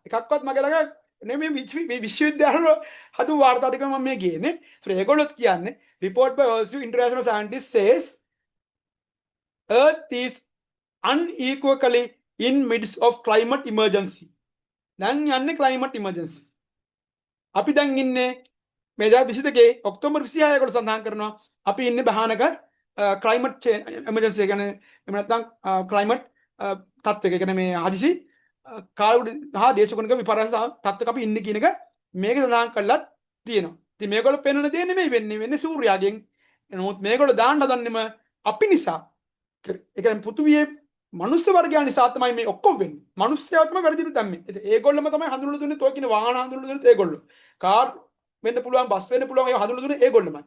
එකක්වත් මගේ ළඟ නෙමෙයි විශ්වවිද්‍යාල හදු වාර්තා ටික මම මේ ගේන්නේ. ඒත් ඒගොල්ලොත් කියන්නේ report by also international scientists says earth is unequally in midst of climate emergency. දැන් යන්නේ climate emergency. අපි දැන් ඉන්නේ මේ 2022 ඔක්තෝබර් 26 කට සඳහන් කරනවා අපි ඉන්නේ භයානක climate emergency කියන්නේ එහෙම නැත්නම් climate තත්ත්වයක. කියන්නේ මේ හදිසි කාලුඩ හා දේශගුණික විපර්යාස තත්ත්වයක අපි ඉන්නේ කියන එක මේක සඳහන් කරලා තියෙනවා. ඉතින් මේගොල්ලෝ පෙන්වන දේ නෙමෙයි වෙන්නේ සූර්යාගෙන්. නමුත් මේගොල්ලෝ දාන්න හදන්නෙම අපි නිසා. ඒ කියන්නේ පෘථුවියේ මනුස්ස වර්ගය නිසා තමයි මේ ඔක්කොම වෙන්නේ. මනුස්සයව තමයි වැඩිදිනු දැම්මේ. ඉතින් ඒගොල්ලොම තමයි හඳුන්වලා දුන්නේ තෝ කියන වාහන හඳුන්වලා දුන්නේ ඒගොල්ලෝ. කාර් වෙන්න පුළුවන් බස් වෙන්න පුළුවන් ඒවා හඳුන්වලා දුන්නේ ඒගොල්ලොමයි.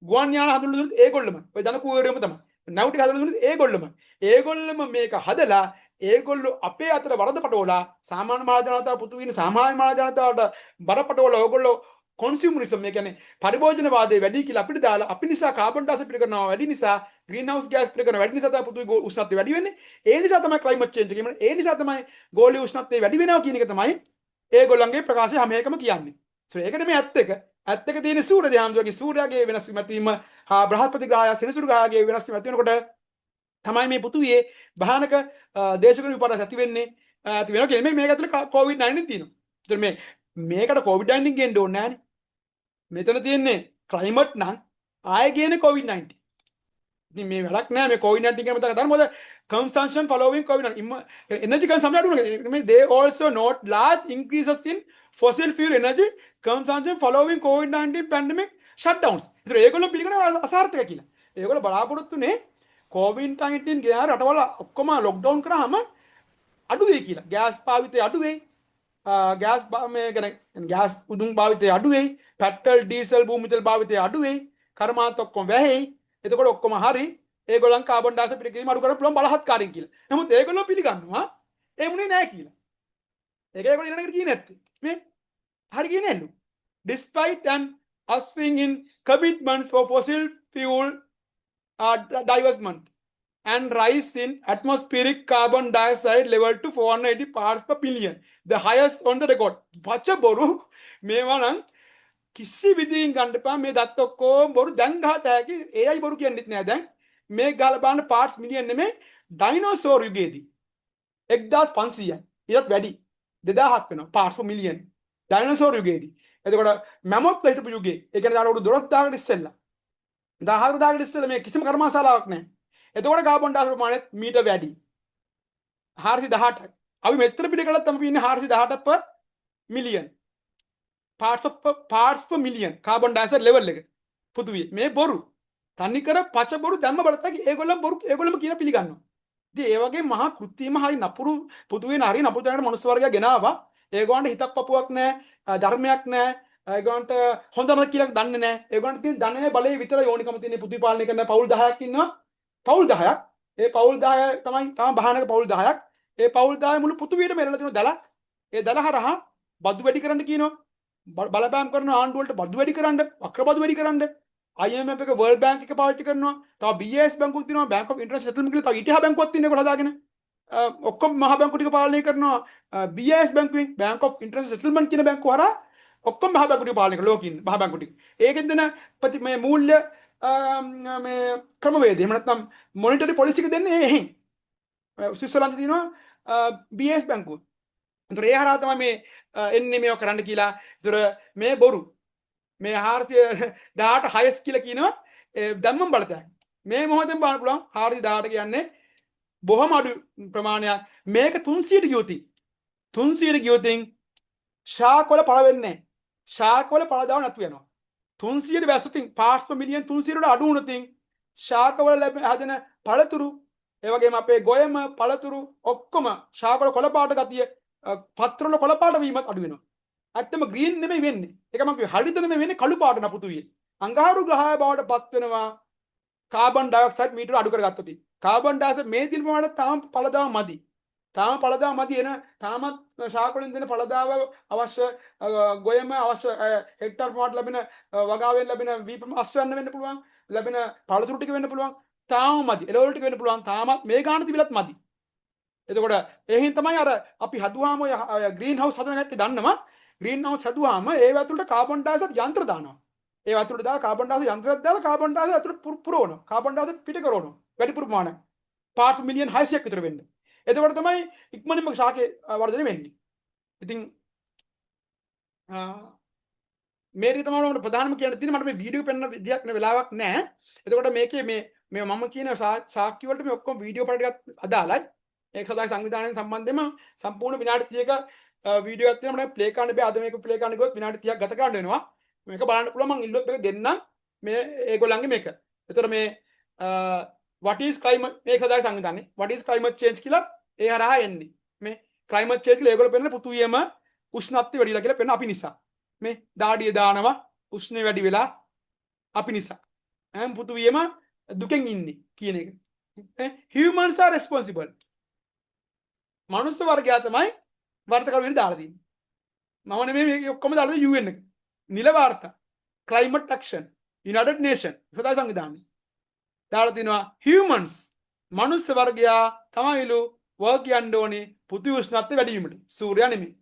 ගුවන් යාන හඳුන්වලා දුන්නේ ඒගොල්ලොමයි. ඔය දන කුවරයම තමයි. නැව් ටික හදලා දුන්නේ ඒගොල්ලොමයි. ඒගොල්ලොම මේක හදලා ඒගොල්ලෝ අපේ අතර වරද පටවලා සාමාන්‍ය මහා ජනතාව පෘථුවියේ සාමාන්‍ය මහා ජනතාවට බරපතවලා ඕගොල්ලෝ කොන්සියුමරිසම් මේ කියන්නේ පරිභෝජනවාදයේ වැඩි කියලා අපිට දාලා අපි නිසා කාබන් ඩයොක්සයිඩ් පිට කරනවා වැඩි නිසා ග්‍රීන් හවුස් ගෑස් පිට කරනවා වැඩි නිසා තමයි පෘථිවි උෂ්ණත්වය වැඩි වෙන්නේ. ඒ නිසා තමයි ක්ලයිමේට් චේන්ජ් එක. ඒ නිසා තමයි ගෝලීය උෂ්ණත්වය වැඩි වෙනවා කියන එක තමයි ඒගොල්ලන්ගේ ප්‍රකාශය හැම එකම කියන්නේ. ඒකට මේ ඇත්ත එක. ඇත්ත එක තියෙන සූර්ය දහම්දුවගේ සූර්යාගේ වෙනස් වීම හා බ්‍රහස්පති ග්‍රහය සෙනසුරු ග්‍රහයේ වෙනස් වීම ඇති වෙනකොට තමයි මේ පෘථුවියේ භයානක දේශගුණ විපර්යාස ඇති වෙන්නේ. ඇති වෙනවා කියන්නේ මේක ඇතුලේ COVID-19 තියෙනවා. ඒතර මේකට COVID-19 ගෙන්න ඕනේ නෑනේ. මෙතන තියෙන්නේ ක්ලයිමේට් නම් ආයෙ කියන්නේ COVID-19. ඉතින් මේ වැඩක් නෑ මේ COVID-19 ගැන මතක ගන්න. මොකද consumption following COVID-19 energy consumption අඩු වෙනවා. මේ they also note large increases in fossil fuel energy consumption following COVID-19 pandemic shutdowns. ඒතර ඒගොල්ලෝ පිළිගන්නවා අසාර්ථක කියලා. ඒගොල්ලෝ බලාපොරොත්තුනේ COVID-19 ගේ රටවල ඔක්කොම ලොක්ඩවුන් කරාම අඩු වෙයි කියලා. ගෑස් භාවිතය අඩු වෙයි. ගෑස් මේ කියන්නේ ගෑස් උදුන් භාවිතය අඩු වෙයි. පෙට්‍රල් ඩීසල් භූමිතෙල් භාවිතය අඩු වෙයි. කර්මාන්ත ඔක්කොම වැහෙයි. එතකොට ඔක්කොම හරි. ඒගොල්ලන් කාබන් ඩයොක්සයිඩ් පිටකීම අඩු කරන්න පුළුවන් බලහත්කාරයෙන් කියලා. නමුත් ඒගොල්ලෝ පිළිගන්නවා ඒ මුනේ නැහැ කියලා. ඒක ඒගොල්ලෝ ඊළඟට කියන්නේ නැත්තේ. මේ හරි කියන්නේ නෑලු. Despite an upswing in commitments for fossil fuel divestment and rise in atmospheric carbon dioxide level to 480 parts per billion, the highest on the record. පච්ච බොරු මේවා නම් කිසි විදිහින් ගන්න එපා. මේ දත් ඔක්කොම බොරු දැන් ගහත හැකි. ඒයි බොරු කියන්නෙත් නෑ දැන්. මේ ගාලා බලන්න පාර්ට්ස් මිලියන් නෙමෙයි ඩයිනෝසෝර් යුගයේදී 1500යි. ඊටත් වැඩි 2000ක් වෙනවා පාර්ට්ස් per මිලියන් ඩයිනෝසෝර් යුගයේදී. එතකොට මැමොත් හිටපු යුගයේ ඒ කියන්නේ දාන අවුරුදු 12000කට ඉස්සෙල්ලා 14000කට ඉස්සෙල්ලා මේ කිසිම කර්මාශාලාවක් නැහැ. එතකොට කාබන් ඩයොක්සයිඩ් ප්‍රමාණය මීටර් වැඩි 418යි. අපි මෙතර පිට කළත් අපි ඉන්නේ 418 per million parts per million carbon dioxide level එක පෘථුවියේ. මේ බොරු තනි කර පච බොරු දැම්ම බලතකි ඒගොල්ලන් බොරු ඒගොල්ලම කියන පිළිගන්නවා. ඉතින් ඒ වගේ මහා කෘත්‍රිම හරි නපුරු පෘථුවියේ හරි නපුරු තැනකට මනුස්ස වර්ගය ගෙනාවා. ඒගොල්ලන්ට හිතක් පපුවක් නැහැ, ධර්මයක් නැහැ. ඒගොල්ලන්ට හොඳ නරක කියලා දන්නේ නැහැ. ඒගොල්ලන්ට තියෙන ධනය බලය විතර යෝනිකම තියෙන පෘථිවි පාලනය කරන පවුල් 10ක් ඉන්නවා. පවුල් 10ක්. ඒ පවුල් 10 තමයි භයානක පවුල් 10ක්. ඒ පවුල් 10 මුළු පෘථුවියටම එරලා තියෙන දලක්. ඒ දල හරහා බදු වැඩි කරන්න කියනවා. බලපෑම් කරන ආණ්ඩුව වලට බදු වැඩි කරන්න, වක්‍ර බදු වැඩි කරන්න. IMF එක World Bank එක පාවිච්චි කරනවා. තව BIS බැංකුවක් තියෙනවා. Bank of International Settlement කියලා තව ඊටහා බැංකුවක් තියෙනවා ඒගොල්ලෝ හදාගෙන. ඔක්කොම මහ බැංකු ටික පාලනය කරනවා. BIS බැංකුවෙන් Bank of International Settlement කියන බැංකුව හරහා ඔක්කොම මහ බැංකු ටික පාලනය කරනවා ලෝකෙින් මහ බැංකු ටික. ඒකෙන් දෙන මේ මූල්‍ය මේ ක්‍රමවේදය එහෙම නැත්නම් මොනිටරි පොලිසි එක දෙන්නේ එහෙන්. ස්විට්සර්ලන්තේ තියෙනවා BIS බැංකුව. ඒතර ඒ හරහා තමයි මේ එන්නේ මේව කරන්න කියලා. ඒතර මේ බොරු මේ 418 highest කියලා කියනවා ධම්මම් බලතැන්. මේ මොහොතෙන් බලන්න පුළුවන් 418 කියන්නේ බොහොම අඩු ප්‍රමාණයක්. මේක 300ට ගියොතින් 300ට ගියොතින් ශාකවල පළ වෙන්නේ නැහැ. ශාකවල පළ දාව නැතු වෙනවා. 300ට බැස්සොතින් parts per million 300ට අඩු වුණොතින් ශාකවල හැදෙන පළතුරු ඒ වගේම අපේ ගොයම පළතුරු ඔක්කොම ශාකවල කොළ පාට ගතිය පත්‍රවල කොළ පාට වීමත් අඩු වෙනවා. ඇත්තම ග්‍රීන් නෙමෙයි වෙන්නේ. ඒක මම කිව්වේ හරිත නෙමෙයි වෙන්නේ කළු පාට නපුතුවියේ. අඟහරු ග්‍රහය බවට පත් වෙනවා. කාබන් ඩයොක්සයිඩ් මීටර අඩු කරගත්තොත්. කාබන් ඩයොක්සයිඩ් මේ දින ප්‍රමාණයට තාම පළදාව මදි. තාම පළදාව මදි එන තාමත් ශාකවලින් දෙන පළදාව අවශ්‍ය ගොයම අවශ්‍ය හෙක්ටාර් ප්‍රමාණයට ලැබෙන වගාවෙන් ලැබෙන අස්වැන්න වෙන්න පුළුවන්. ලැබෙන පළතුරු ටික වෙන්න පුළුවන්. තාම මදි. එළවලු ටික වෙන්න පුළුවන්. තාමත් මේ ගාන තිබිලත් මදි. එතකොට එහෙන් තමයි අර අපි හදුවාම ග්‍රීන් හවුස් හදන කට්ටිය දන්නවා ග්‍රීන් හවුස් හදුවාම ඒ ඇතුළට කාබන් ඩයොක්සයිඩ් යන්ත්‍ර දානවා. ඒ ඇතුළට දාලා කාබන් ඩයොක්සයිඩ් යන්ත්‍රයක් දාලා කාබන් ඩයොක්සයිඩ් ඇතුළට පුරවනවා. කාබන් ඩයොක්සයිඩ් පිට කරනවා. වැඩිපුර ප්‍රමාණයක්. පාර්ට්ස් මිලියන් 600ක් විතර වෙන්නේ. එතකොට තමයි ඉක්මනින්ම ශාකයේ වර්ධනය වෙන්නේ. ඉතින් මේක තමයි මට ප්‍රධානම කියන්න තියෙන්නේ. මට මේ වීඩියෝ පෙන්වන්න විදියක් වෙලාවක් නැහැ. එතකොට මේකේ මේ මම කියන සාක්ෂි වලට මේ ඔක්කොම වීඩියෝ පාට ටිකක් අදාළයි. ඒක සදායි සංවිධානයෙන් සම්බන්ධයෙන්ම සම්පූර්ණ විනාඩි 30ක වීඩියෝ එකක් තියෙනවා. මට ප්ලේ කරන්න බෑ. අද මේක ප්ලේ කරන්න ගියොත් විනාඩි 30ක් ගත කරන්න වෙනවා. මේක බලන්න පුළුවන්. මම ඉල්ලුවොත් මේක දෙන්නම්. මේ ඒගොල්ලන්ගේ මේක. එතකොට මේ what is climate මේක සදායි සංවිධානයේ what is climate change කියලා ඒ හරහා එන්නේ. මේ climate change කියලා ඒගොල්ලෝ පෙන්නන පෘථුවියම උෂ්ණත්වය වැඩිලා කියලා පෙන්නන අපි නිසා. මේ දාඩිය දානවා උෂ්ණය වැඩි වෙලා අපි නිසා. පෘථුවියම දුකෙන් ඉන්නේ කියන එක. humans are responsible. මනුස්ස වර්ගයා තමයි වර්තකරු වෙන දාලා තියෙන්නේ. මම නෙමෙයි මේ ඔක්කොම දාලා තියෙන්නේ UN එක. නිල වාර්තා climate action United Nation සදා සංවිධානය දාලා තිනවා humans මනුස්ස වර්ගයා තමයිලු වර්ක් යන්න ඕනේ පෘථිවි උෂ්ණත්වය වැඩි වීමට. සූර්යයා නෙමෙයි.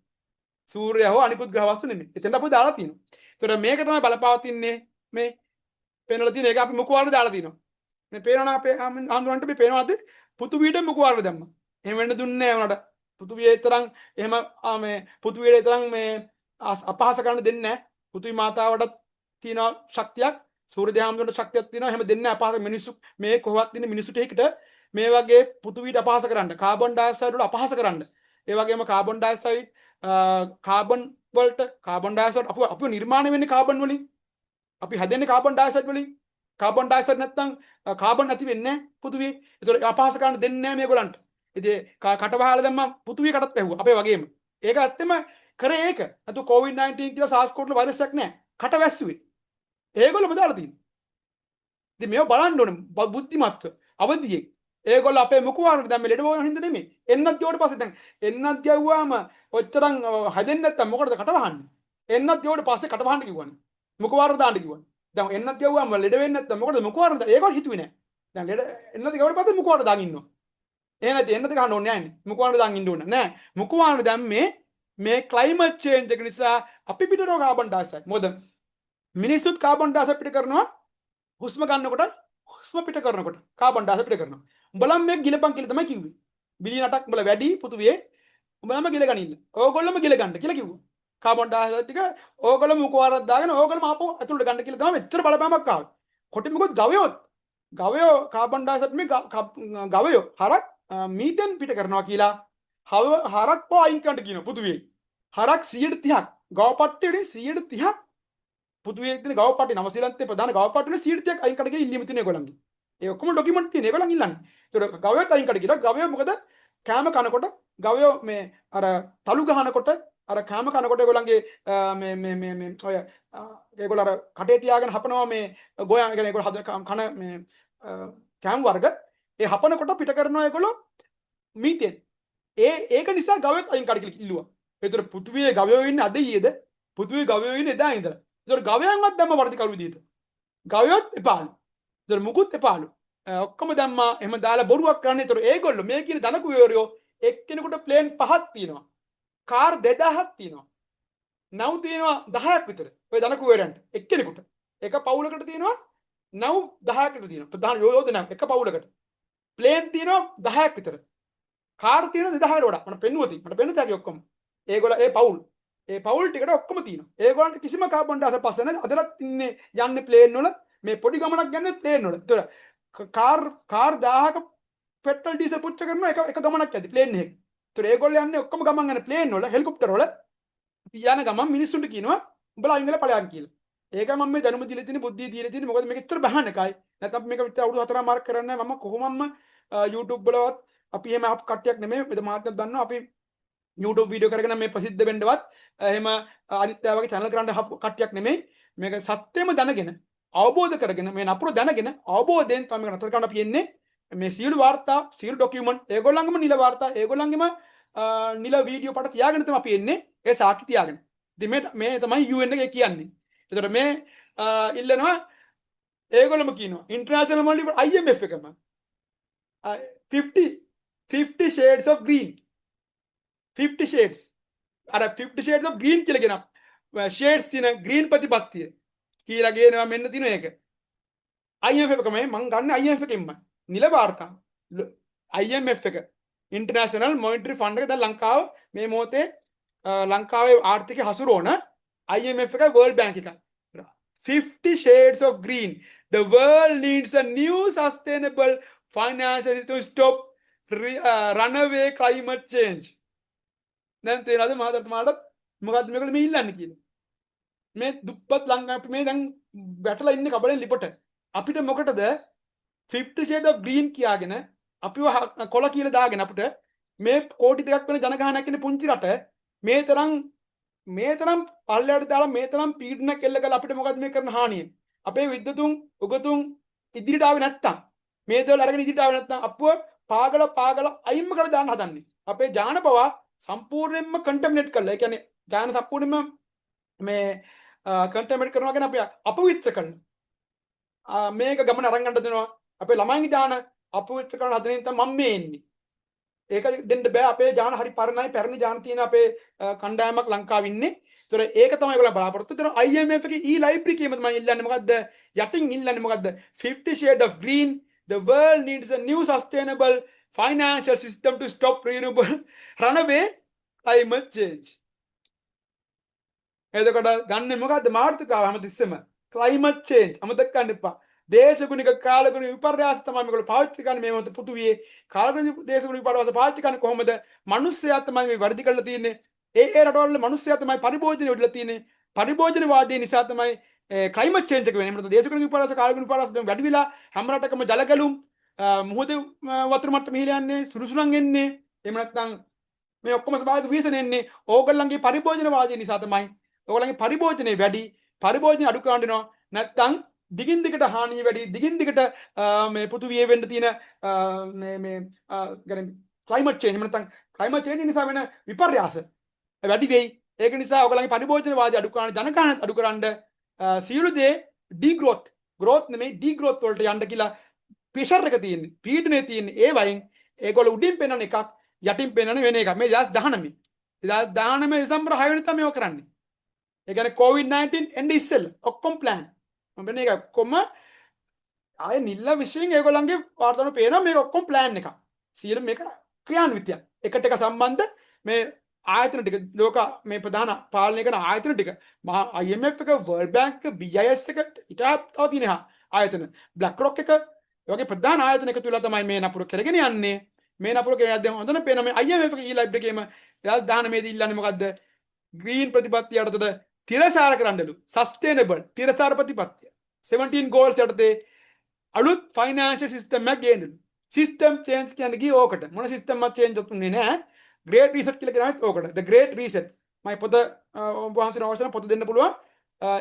සූර්යයා හෝ අනිකුත් ග්‍රහ වස්තු නෙමෙයි. එතෙන්ට අපි දාලා තියෙනවා. ඒතර මේක තමයි බලපවතින්නේ මේ පේනවල තියෙන එක අපි මුඛ වර්ණ දාලා තියෙනවා. මේ පේනවා අපේ ආන්දරන්ට මේ පේනවාද පෘථිවියට මුඛ වර්ණ දැම්මා. එහෙම වෙන්න දුන්නේ නැහැ උනට. පෘථිවියේ තරම් එහෙම මේ පෘථිවියේ තරම් මේ අපහාස කරන්න දෙන්නේ නැහැ. පෘථිවි මාතාවට තියෙන ශක්තියක් සූර්ය දහම්වලට ශක්තියක් තියෙනවා. එහෙම දෙන්නේ නැහැ අපහාස මිනිස්සු මේ කොහොමවත් ඉන්න මිනිස්සුට එකට මේ වගේ පෘථිවියට අපහාස කරන්න, කාබන් ඩයොක්සයිඩ් වලට අපහාස කරන්න. ඒ වගේම කාබන් ඩයොක්සයිඩ් කාබන් වලට කාබන් ඩයොක්සයිඩ් අපිව නිර්මාණය වෙන්නේ කාබන් වලින්. අපි හැදෙන්නේ කාබන් ඩයොක්සයිඩ් වලින්. කාබන් ඩයොක්සයිඩ් නැත්නම් කාබන් නැති වෙන්නේ නැහැ පෘථිවියේ. ඒතර අපහාස කරන්න දෙන්නේ නැහැ මේගොල්ලන්ට. ඉතින් කට වහලා දැම්මම පෘථිවිය කටත් ඇහුවා අපේ වගේම. ඒක ඇත්තම කරේ ඒක. නැතු COVID-19 කියලා SARS කොටන වෛරස් එකක් නැහැ. කට වැස්සුවේ. ඒගොල්ලෝ බදාලා තියෙන්නේ. ඉතින් මේව බලන්න ඕනේ බුද්ධිමත්ව අවදියෙන්. ඒගොල්ලෝ අපේ මුඛ වර්ණ දැන් මේ ලෙඩ වුණ හින්දා නෙමෙයි. එන්නත් ගියවට පස්සේ දැන් එන්නත් ගැව්වාම ඔච්චරන් හැදෙන්නේ නැත්තම් මොකටද කට වහන්නේ? එන්නත් ගියවට පස්සේ කට වහන්න කිව්වනේ. මුඛ වර්ණ දාන්න කිව්වනේ. දැන් එන්නත් ගැව්වාම ලෙඩ වෙන්නේ නැත්තම් මොකටද මුඛ වර්ණ දාන්නේ? ඒගොල්ලෝ හිතුවේ නැහැ. දැන් ලෙඩ එන්නත් ගැව්වට පස්සේ මුඛ වර්ණ දාගෙන ඉන්නවා. එහෙම නැති එන්නත් ගන්න ඕනේ නැහැ නේ. මුඛ වර්ණ දාගෙන ඉන්න ඕනේ නැහැ. මුඛ වර්ණ දැන් මේ climate change එක නිසා අපි පිටරෝ කාබන් ඩයොක්සයිඩ්. මොකද මිනිස්සුත් කාබන් ඩයොක්සයිඩ් පිට කරනවා. හුස්ම ගන්නකොට හුස්ම පිට කරනකොට කාබන් ඩයොක්සයිඩ් පිට කරනවා. උඹලම් මේ ගිලපන් කියලා තමයි කිව්වේ. බිලියන 8ක් උඹලා වැඩි පෘථුවියේ උඹලම ගිල ගනින්න. ඕගොල්ලොම ගිල ගන්න කියලා කිව්වා. කාබන් ඩයොක්සයිඩ් ටික ඕගොල්ලොම මුඛ වර්ණ දාගෙන ඕගොල්ලොම ආපහු ඇතුළට ගන්න කියලා තමයි මෙච්චර බලපෑමක් ආවේ. කොටි මොකද ගවයෝ කාබන් ඩයොක්සයිඩ් මේ ගවයෝ හරක් මීතෙන් පිට කරනවා කියලා හරක් පො අයින් කරන්න කියනවා පෘථුවියේ. හරක් 130ක් ගව පට්ටේ වලින් 130ක් පෘථුවියේ තියෙන ගව පට්ටේ නව ශ්‍රීලන්තේ ප්‍රධාන ගව පට්ටේ වලින් 130ක් අයින් කරන්න කියලා ඉල්ලීම තියෙන ඒගොල්ලන්ගේ. ඒ ඔක්කොම ඩොකියුමන්ට් තියෙන ඒගොල්ලන් ඉල්ලන්නේ. ඒතකොට ගවයොත් අයින් කරන්න කියලා ගවයෝ මොකද කෑම කනකොට ගවයෝ මේ අර තලු ගහනකොට අර කෑම කනකොට ඒගොල්ලන්ගේ මේ ඔය ඒගොල්ලෝ අර කටේ තියාගෙන හපනවා මේ ගෝයා කියන්නේ ඒගොල්ලෝ හද කන මේ කෑම වර්ග ඒ හපනකොට පිට කරනවා ඒගොල්ලෝ මීතෙන්. ඒක නිසා ගවයොත් අයින් කරන්න කියලා ඉල්ලුවා. ඒතර පෘථුවියේ ගවයෝ ඉන්නේ අද ඊයේද? පෘථුවියේ ගවයෝ ඉන්නේ එදා ඉඳලා. ඒතර ගවයන්වත් දැම්ම වර්ධිකරු විදියට. ගවයොත් එපාලු. ඒතර මුකුත් එපාලු. ඔක්කොම දැම්මා එහෙම දාලා බොරුවක් කරන්නේ. ඒතර ඒගොල්ලෝ මේ කියන ධන කුවේරයෝ එක්කෙනෙකුට ප්ලේන් 5ක් තියෙනවා. කාර් 2000ක් තියෙනවා. නව් තියෙනවා 10ක් විතර. ඔය ධන කුවේරයන්ට එක්කෙනෙකුට. එක පවුලකට තියෙනවා නව් 10ක් විතර තියෙනවා. ප්‍රධාන යෝධනක් එක පවුලකට. ප්ලේන් තියෙනවා 10ක් විතර. කාර් තියෙනවා 2000කට වඩා. මට පෙන්නුවති. මට පෙන්න තැකි ඔක්කොම. ඒගොල්ලෝ ඒ පවුල්. ඒ පවුල් ටිකට ඔක්කොම තියෙනවා. ඒගොල්ලන්ට කිසිම කාබන් ඩයොක්සයිඩ් පස්සේ නැහැ. අදලත් ඉන්නේ යන්නේ ප්ලේන් වල. මේ පොඩි ගමනක් යන්නේ ප්ලේන් වල. ඒතර කාර් 1000ක පෙට්‍රල් ඩීසල් පුච්ච කරන එක ගමනක් යද්දි ප්ලේන් එකක. ඒතර ඒගොල්ලෝ යන්නේ ඔක්කොම ගමන් යන ප්ලේන් වල හෙලිකොප්ටර් වල. යන ගමන් මිනිස්සුන්ට කියනවා උඹලා අයින් වෙලා ඵලයන් කියලා. ඒක මම මේ දැනුම දීලා තියෙන බුද්ධිය දීලා තියෙන මොකද මේක ඇත්තට බහනකයි. නැත්නම් මේක විතර අවුරුදු 4 මාර්ක් කරන්නේ මම කොහොමම YouTube වලවත් අපි එහෙම කට්ටියක් නෙමෙයි. මෙද මාත්‍යත් දන්නවා අපි YouTube වීඩියෝ කරගෙන මේ ප්‍රසිද්ධ වෙන්නවත් එහෙම අනිත් අය වගේ channel කරන්න කට්ටියක් නෙමෙයි. මේක සත්‍යෙම දැනගෙන අවබෝධ කරගෙන මේ නපුර දැනගෙන අවබෝධයෙන් තමයි නතර කරන්න අපි එන්නේ. මේ සියලු වාර්තා සියලු ડોකියුමන්ට් ඒගොල්ලන්ගේම නිල වාර්තා ඒගොල්ලන්ගේම නිල වීඩියෝ පට තියාගෙන තමයි අපි එන්නේ. ඒ සාක්ෂි තියාගෙන. ඉතින් මේ තමයි UN එකේ කියන්නේ. ඒතර මේ ඉල්ලනවා ඒගොල්ලොම කියනවා ඉන්ටර්නැෂනල් මොනිටර් IMF එකම 50 50 shades of green. 50 shades. අර 50 shades of green කියලා කියනවා. shades තියෙන green ප්‍රතිපත්තිය කියලා කියනවා මෙන්න තියෙන එක. IMF එක මම ගන්න IMF එකෙන්ම නිල වාර්තා. IMF එක International Monetary Fund එක දැන් ලංකාව මේ මොහොතේ ලංකාවේ ආර්ථික හසුරුවන IMF එක World Bank එක 50 shades of green. The world needs a new sustainable financial to stop runaway climate change. දැන් තේරෙනවද මහත්තයාට මොකද්ද මේගොල්ලෝ මේ ඉල්ලන්නේ කියලා? මේ දුප්පත් ලංකාව මේ දැන් වැටලා ඉන්නේ කබලෙන් ලිපට. අපිට මොකටද 50 shades of green කියාගෙන අපිව කොළ කියලා දාගෙන අපිට මේ කෝටි දෙකක් වෙන ජනගහනයක් ඉන්න පුංචි රට මේ තරම් පල්ලයට දාලා මේ තරම් පීඩනයක් එල්ල කළා අපිට මොකද්ද මේ කරන හානිය? අපේ විද්‍යුතුන් උගතුන් ඉදිරියට ආවේ නැත්තම් මේ දේවල් අරගෙන ඉදිරියට ආවේ නැත්තම් අපව පාගල අයින්ම කරලා දාන්න හදන්නේ. අපේ ඥාන බව සම්පූර්ණයෙන්ම කන්ටැමිනේට් කරලා. ඒ කියන්නේ ඥාන සම්පූර්ණයෙන්ම මේ කන්ටැමිනේට් කරනවා කියන්නේ අපි අපවිත්‍ර කරනවා. මේක ගමන අරන් යන්න දෙනවා. අපේ ළමයින්ගේ ඥාන අපවිත්‍ර කරන හදන ඉතින් මම මේ එන්නේ. ඒක දෙන්න බෑ. අපේ ඥාන හරි පරණයි. පැරණි ඥාන තියෙන අපේ කණ්ඩායමක් ලංකාවේ ඉන්නේ. ඒතර ඒක තමයි ඒගොල්ලෝ බලාපොරොත්තු වෙන IMF එකේ e-library කීම තමයි ඉල්ලන්නේ. මොකද්ද? යටින් ඉල්ලන්නේ මොකද්ද? 50 shades of green. The world needs a new sustainable financial system to stop renewable runaway climate change. එතකොට ගන්න මොකද්ද මාතෘකාව හැමතිස්සෙම climate change අමතක කරන්න එපා. දේශගුණික කාලගුණ විපර්යාස තමයි මේගොල්ලෝ පාවිච්චි කරන්නේ මේ මොහොත පෘථුවියේ කාලගුණ දේශගුණ විපර්යාස පාවිච්චි කරන්නේ කොහොමද? මිනිස්සයා තමයි මේ වැඩි කරලා තියෙන්නේ. ඒ රටවල මිනිස්සයා තමයි පරිභෝජනය වෙඩලා තියෙන්නේ. පරිභෝජනවාදී නිසා තමයි climate change එක වෙන්නේ. එහෙම නැත්නම් දේශගුණ විපර්යාස කාලගුණ විපර්යාස වැඩි වෙලා හැම රටකම ජලගැලුම් මුහුදේ වතුර මට්ටම ඉහළ යන්නේ සුළුසුලන් එන්නේ. එහෙම නැත්නම් මේ ඔක්කොම ස්වභාවික විශ්ලේෂණ එන්නේ ඕගොල්ලන්ගේ පරිභෝජනවාදී නිසා තමයි. ඕගොල්ලන්ගේ පරිභෝජනේ වැඩි, පරිභෝජනේ අඩු කරන්න වෙනවා. නැත්නම් දිගින් දිගට හානිය වැඩි, දිගින් දිගට මේ පෘථුවියේ වෙන්න තියෙන මේ climate change නැත්නම් climate change නිසා වෙන විපර්යාස වැඩි වෙයි. ඒක නිසා ඔයගොල්ලන්ගේ පරිභෝජනවාදී අඩු කරන්න, ජනගහනත් අඩු කරන්න සියලු දේ degrowth, growth නෙමෙයි degrowth වලට යන්න කියලා ප්‍රෙෂර් එක තියෙන්නේ. පීඩනය තියෙන්නේ. ඒ වයින් ඒගොල්ලෝ උඩින් පෙන්නන එකක්, යටින් පෙන්නන වෙන එකක්. මේ 2019 දෙසැම්බර් 6 වෙනිදා තමයි මේක කරන්නේ. ඒ කියන්නේ COVID-19 එන්නේ ඉස්සෙල්ලා ඔක්කොම plan. මම වෙන එක කොම ආයේ නිල්ල විශ්යෙන් ඒගොල්ලන්ගේ වාර්තාවල පේනවා මේක ඔක්කොම plan එකක්. සියලු මේක ක්‍රියාන්විතයක්. එකට එක සම්බන්ධ මේ ආයතන ටික ලෝක මේ ප්‍රධාන පාලනය කරන ආයතන ටික මහා IMF එක World Bank එක BIS එක ඉතාලි තව තියෙන ආයතන BlackRock එක වගේ ප්‍රධාන ආයතන එකතු වෙලා තමයි මේ නපුර කරගෙන යන්නේ. මේ නපුර කරගෙන යද්දී හොඳට පේන මේ IMF එක e-library එකේම 2019 දී ඉල්ලන්නේ මොකද්ද? green ප්‍රතිපත්තිය යටතේ තිරසාර කරන්නලු sustainable තිරසාර ප්‍රතිපත්තිය 17 goals යටතේ අලුත් financial system එකක් ගේන්නලු. system change කියන්නේ ගියේ ඕකට. මොන system එකක් change උන්නේ නැහැ. great reset කියලා කියනවාත් ඕකට. the great reset. මම පොත වහන්සේ අවශ්‍ය පොත දෙන්න පුළුවන්.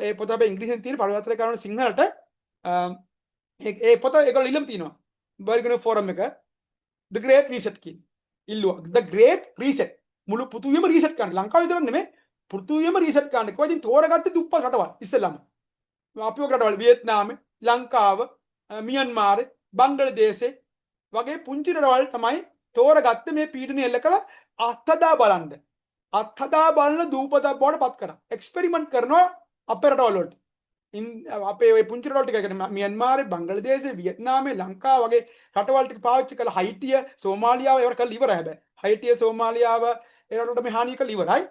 ඒ පොත අපේ ඉංග්‍රීසියෙන් තියෙන පරිවර්තනය කරන සිංහලට ඒ පොත ඒගොල්ලෝ ඉල්ලම් තියෙනවා. බර්ගන ෆෝරම් එක the great reset කියන. ඉල්ලුවා. the great reset. මුළු පෘථුවියම රීසෙට් කරන්න. ලංකාව විතර නෙමෙයි. පෘථුවියම රීසෙට් කරන්න. කොහෙන්ද තෝරගත්තේ දුප්පත් රටවල් ඉස්සෙල්ලාම. අපි ඔය රටවල් වියට්නාම, ලංකාව, මියන්මාර්, බංග්ලාදේශේ වගේ පුංචි රටවල් තමයි තෝරගත්තේ මේ පීඩනය එල්ල කළ අත්හදා බලන්න. අත්හදා බලන දූපතක් බවට පත් කරා. එක්ස්පෙරිමන්ට් කරනවා අපේ රටවල් වලට. අපේ ඔය පුංචි රටවල් ටික කියන්නේ මියන්මාර්, බංග්ලාදේශේ, වියට්නාමේ, ලංකාව වගේ රටවල් ටික පාවිච්චි කළා. හයිටිය, සෝමාලියාව ඒවට කළා ඉවරයි හැබැයි. හයිටිය, සෝමාලියාව ඒ රටවලට මේ හානිය කළා ඉවරයි.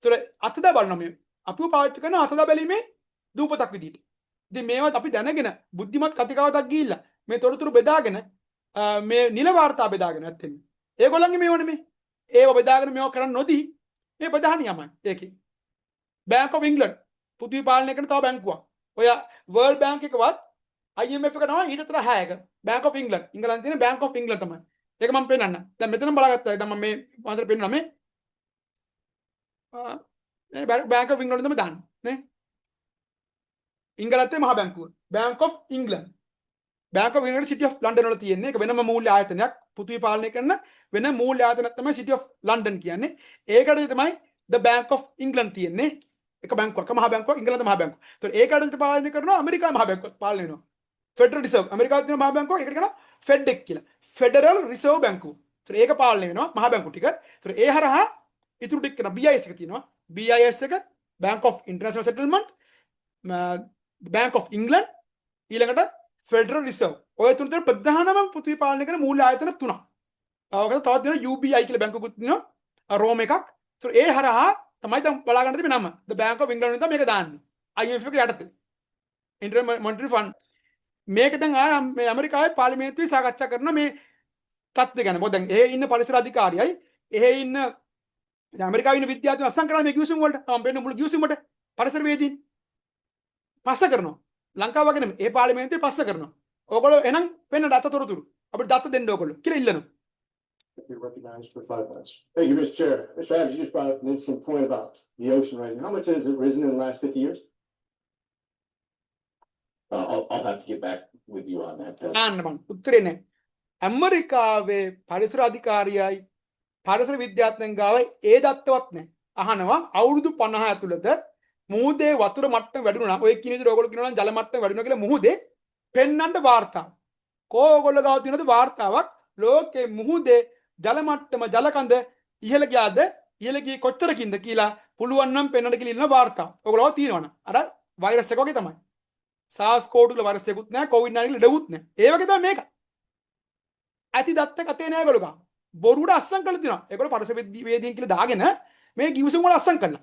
ඒතර අත්හදා බලනවා මේ. අපිව පාවිච්චි කරන අත්හදා බැලීමේ දූපතක් විදිහට. ඉතින් මේවත් අපි දැනගෙන බුද්ධිමත් කතිකාවතක් ගිහිල්ලා මේ තොරතුරු බෙදාගෙන මේ නිල වාර්තා බෙදාගෙන ඇත්තෙන්නේ. ඒගොල්ලන්ගේ මේව නෙමෙයි. ඒව බෙදාගෙන මේව කරන්න නොදී මේ ප්‍රධානියමයි ඒකේ. Bank of England පෘථිවි පාලනය කරන තව බැංකුවක්. ඔය World Bank එකවත් IMF එක තමයි ඊට තර 6ක. Bank of England. ඉංගලන්තේ තියෙන Bank of England තමයි. ඒක මම පෙන්නන්න. දැන් මෙතන බලාගත්තා. දැන් මම මේ වහන්සේට පෙන්නනවා මේ Bank of England තමයි දාන්නේ නේ. ඉංගලන්තේ මහා බැංකුව. Bank of England. Bank of England City of London වල තියෙන්නේ. ඒක වෙනම මූල්‍ය ආයතනයක්. පෘථිවි පාලනය කරන වෙන මූල්‍ය ආයතනයක් තමයි City of London කියන්නේ. ඒකට තමයි the Bank of England තියෙන්නේ. එක බැංකුවක් මහා බැංකුවක් ඉංගලන්ත මහා බැංකුව. ඒතකොට ඒකට පාලනය කරනවා ඇමරිකාවේ මහා බැංකුවක් පාලනය වෙනවා. ෆෙඩරල් රිසර්ව් ඇමරිකාවේ තියෙන මහා බැංකුවක් ඒකට කියනවා ෆෙඩ් එක කියලා. ෆෙඩරල් රිසර්ව් බැංකුව. ඒතර ඒක පාලනය වෙනවා මහ බැංකු ටික. ඒතර ඒ හරහා ඉතුරු ටික කරන BIS එක තියෙනවා. BIS එක Bank of International Settlement, Bank of England, ඊළඟට Federal Reserve. ඔය තුන තමයි ප්‍රධානම පෘථිවි පාලනය කරන මූල්‍ය ආයතන තුනක්. ඔකට තවත් දෙනවා UBI කියලා බැංකුවකුත් තියෙනවා රෝම එකක්. ඒතර ඒ හරහා තමයි දැන් බලා ගන්න තිබෙන නම. The Bank of England වලින් තමයි මේක දාන්නේ. IMF එක යටතේ. International Monetary Fund. මේක දැන් ආය මේ ඇමරිකාවේ පාර්ලිමේන්තුවේ සාකච්ඡා කරන මේ තත්ත්වය ගැන. මොකද දැන් එහෙ ඉන්න පරිසර අධිකාරියයි එහෙ ඉන්න ඇමරිකාවේ ඉන්න විද්‍යාඥයෝ අස්සම් කරන්නේ මේ ගිවිසුම් වලට. මම පෙන්න මුළු ගිවිසුම් වලට පරිසරවේදීන් පස්ස කරනවා. ලංකාව වගේ නෙමෙයි. ඒ පාර්ලිමේන්තුවේ පස්ස කරනවා. ඕගොල්ලෝ එනම් පෙන්න දත තොරතුරු. අපිට දත දෙන්න ඕගොල්ලෝ කියලා ඉල්ලනවා. Be recognized for 5 minutes. Thank you, Mr. Chair. Mr. Adams, you just brought up an interesting point about the ocean rising. How much has it risen in the last 50 years? I'll have to get back with you on that. ආන්න මම උත්තරේ නැහැ. ඇමරිකාවේ පරිසර අධිකාරියයි පරිසර විද්‍යාඥයන් ගාවයි ඒ දත්තවත් නැහැ. අහනවා අවුරුදු 50 ඇතුළත මුහුදේ වතුර මට්ටම වැඩිුණා. ඔය කියන විදිහට ඕගොල්ලෝ කියනවා නම් ජල මට්ටම වැඩිුණා කියලා මුහුදේ පෙන්වන්න වාර්තාව. කෝ ඕගොල්ලෝ ගාව තියෙනවද වාර්තාවක් ලෝකේ මුහුදේ ජල මට්ටම ජල කඳ ඉහළ ගියාද ඉහළ ගියේ කොච්චරකින්ද කියලා පුළුවන් නම් පෙන්වන්න කියලා ඉන්න වාර්තාව. ඕගොල්ලෝ තියෙනවනම් අර වෛරස් එක වගේ තමයි. SARS CoV-2 වල වෛරස් එකකුත් නැහැ, COVID-19 ලෙඩකුත් නැහැ. ඒ වගේ තමයි මේක. ඇති දත්ත කතේ නෑ ඒගොල්ලෝ ගාව. බොරුවට අස්සම් කරලා තියෙනවා. ඒගොල්ලෝ පරිසර වේදීන් කියලා දාගෙන මේ ගිවිසුම් වල අස්සම් කරලා.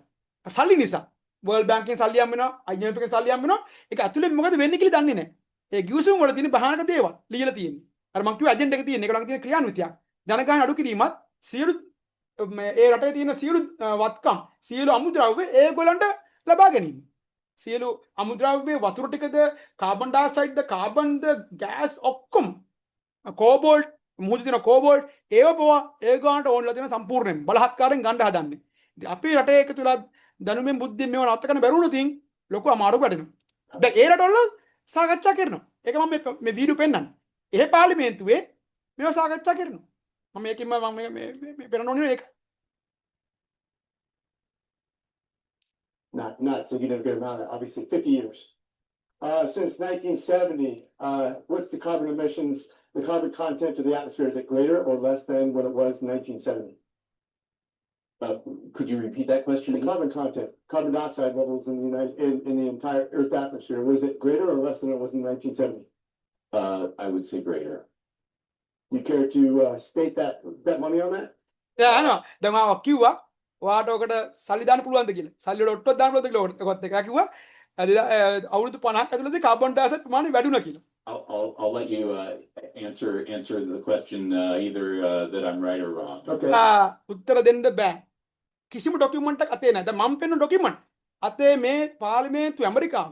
සල්ලි නිසා. World Bank එකෙන් සල්ලි හම්බ වෙනවා, IMF එකෙන් සල්ලි හම්බ වෙනවා. ඒක ඇතුලේ මොකද වෙන්නේ කියලා දන්නේ නැහැ. ඒ ගිවිසුම් වල තියෙන බහානක දේවල් ලියලා තියෙන්නේ. අර මං කිව්ව ඇජෙන්ඩා එක තියෙන එක ළඟ තියෙන ක්‍රියාන්විතයක්. ජනගහන අඩු කිරීමත් සියලු ඒ රටේ තියෙන සියලු වත්කම් සියලු අමුද්‍රව්‍ය ඒගොල්ලන්ට ලබා ගැනීම. සියලු අමුද්‍රව්‍ය වතුර ටිකද කාබන් ඩයොක්සයිඩ්ද කාබන්ද ගෑස් ඔක්කොම කෝබෝල්ට් මුහුදේ තියෙන කෝබෝල්ට් ඒව පවා ඒගොල්ලන්ට ඕන්ලා තියෙන සම්පූර්ණයෙන් බලහත්කාරයෙන් ගන්න හදන්නේ. ඉතින් අපේ රටේ එක තුල දැනුමෙන් බුද්ධියෙන් මේව නවත්ත ගන්න බැරුණොත් ලොකු අමාරුවක් වැඩෙනවා. දැන් ඒ රටවල සාකච්ඡා කරනවා. ඒක මම මේ වීඩියෝ පෙන්නන්නේ. ඒ පාර්ලිමේන්තුවේ මේව සාකච්ඡා කරනවා. මම මේකෙන් මම මේ පෙන්නන ඕනේ ඒක. Not significant amount, obviously 50 years. Since 1970, what's the carbon emissions, the carbon content of the atmosphere, is it greater or less than what it was in 1970? Could you repeat that question The again? carbon content, carbon dioxide levels in the entire Earth atmosphere, was it greater or less than it was in 1970? I would say greater. You care to state that, bet money on that? දැන් අහනවා දැන් මම කිව්වා ඔයාට ඔකට සල්ලි දාන්න පුළුවන්ද කියලා. සල්ලි වල ඔට්ටුවක් දාන්න පුළුවන්ද කියලා ඔකත් එක කිව්වා. අවුරුදු 50ක් ඇතුළතදී කාබන් ඩයොක්සයිඩ් ප්‍රමාණය වැඩිුණා කියලා. I'll let you answer the question either that I'm right or wrong. Okay. උත්තර දෙන්න බෑ. කිසිම ડોකියුමන්ට් එකක් අතේ නැහැ. දැන් මම පෙන්න ડોකියුමන්ට් අතේ මේ පාර්ලිමේන්තුව ඇමරිකාව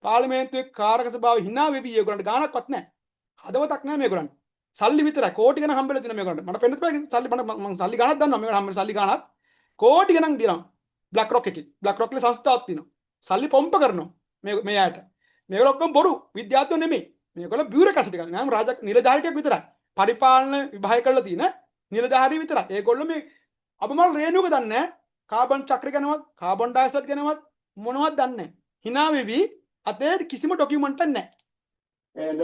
පාර්ලිමේන්තුවේ කාරක සභාව hina වෙවි ඒගොල්ලන්ට ගාණක්වත් නැහැ. හදවතක් නැහැ මේගොල්ලන්ට. සල්ලි විතරයි කෝටි ගණන් හම්බෙලා තියෙනවා මේගොල්ලන්ට. මට පෙන්නත් බෑ සල්ලි මම සල්ලි ගණක් දන්නවා මේගොල්ලන් හම්බෙන සල්ලි ගණක් කෝටි ගණන් දෙනවා. බ්ලැක් රොක් එකේ. බ්ලැක් රොක් වල සංස්ථාවක් තියෙනවා. සල්ලි පොම්ප කරනවා මේ අයට. මේගොල්ලෝ ඔක්කොම බොරු විද්‍යාඥයෝ නෙමෙයි. මේගොල්ලෝ බියුරෝක්‍රසි ටිකක්. නෑම නිලධාරියෙක් විතරයි. පරිපාලන විභාගය කරලා තියෙන නිලධාරිය විතරයි. ඒගොල්ලෝ මේ අපමණ රේණුවක දන්නේ නැහැ. කාබන් චක්‍ර ගැනවත්, කාබන් ඩයොක්සයිඩ් ගැනවත් මොනවද දන්නේ නැහැ. hina වෙවි අතේ කිසිම ડોකියුමන්ට් එකක් නැහැ. And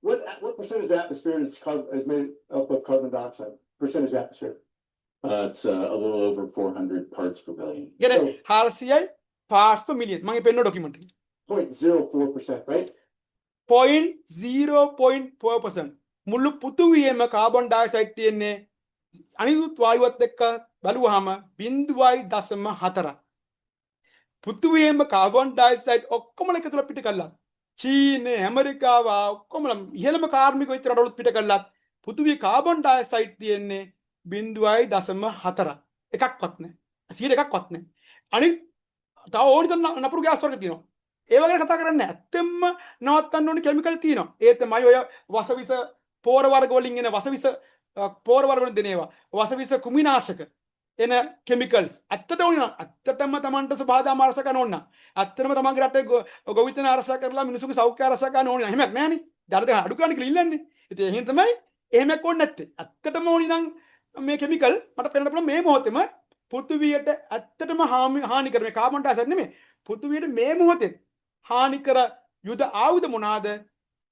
what percentage of the atmosphere is made up of carbon dioxide? Percentage of the atmosphere? It's a little over 400 parts per billion. කියන්නේ 400යි parts per million. මම පෙන්න ડોකියුමන්ට් එක. 0.04%, right? 0.04% මුළු පෘථුවියේම කාබන් ඩයොක්සයිඩ් තියෙන්නේ අනිකුත් වායුවත් එක්ක බලුවාම 0.04. පෘථුවියේම කාබන් ඩයොක්සයිඩ් ඔක්කොම එකතුලා පිට කළා. චීනය ඇමරිකාව ඔක්කොම ඉහළම කාර්මික විතර රටවලුත් පිට කළා. පෘථුවියේ කාබන් ඩයොක්සයිඩ් තියෙන්නේ 0.04. එකක්වත් නැහැ. 100%ක්වත් නැහැ. අනිත් තව ඕනිත නපුරු ගෑස් වර්ග තියෙනවා. ඒව ගැන කතා කරන්නේ නැහැ. ඇත්තෙන්ම නවත්තන්න ඕනේ කිමිකල් තියෙනවා. ඒ තමයි ඔය වසවිස පෝර වර්ග වලින් එන වසවිස පෝර වර්ග වලින් දෙන ඒවා. වසවිස කුමිනාශක එන කෙමිකල්ස් ඇත්තට ඕන ඇත්තටම තමන්ට සබාදාම ආරක්ෂා කරන්න ඕන. ඇත්තටම තමන්ගේ රටේ ගොවිතැන ආරක්ෂා කරලා මිනිසුන්ගේ සෞඛ්‍ය ආරක්ෂා කරන්න ඕන. එහෙමක් නැහනේ. දරද අඩු කරන්න කියලා ඉල්ලන්නේ. ඉතින් එහෙන් තමයි එහෙමක් ඕනේ නැත්තේ. ඇත්තටම ඕනි නම් මේ කෙමිකල් මට පෙන්නන්න පුළුවන් මේ මොහොතේම පෘථිවියට ඇත්තටම හානි කර මේ කාබන් ඩයොක්සයිඩ් නෙමෙයි. පෘථිවියට මේ මොහොතේ හානි කර යුද ආයුධ මොනවාද?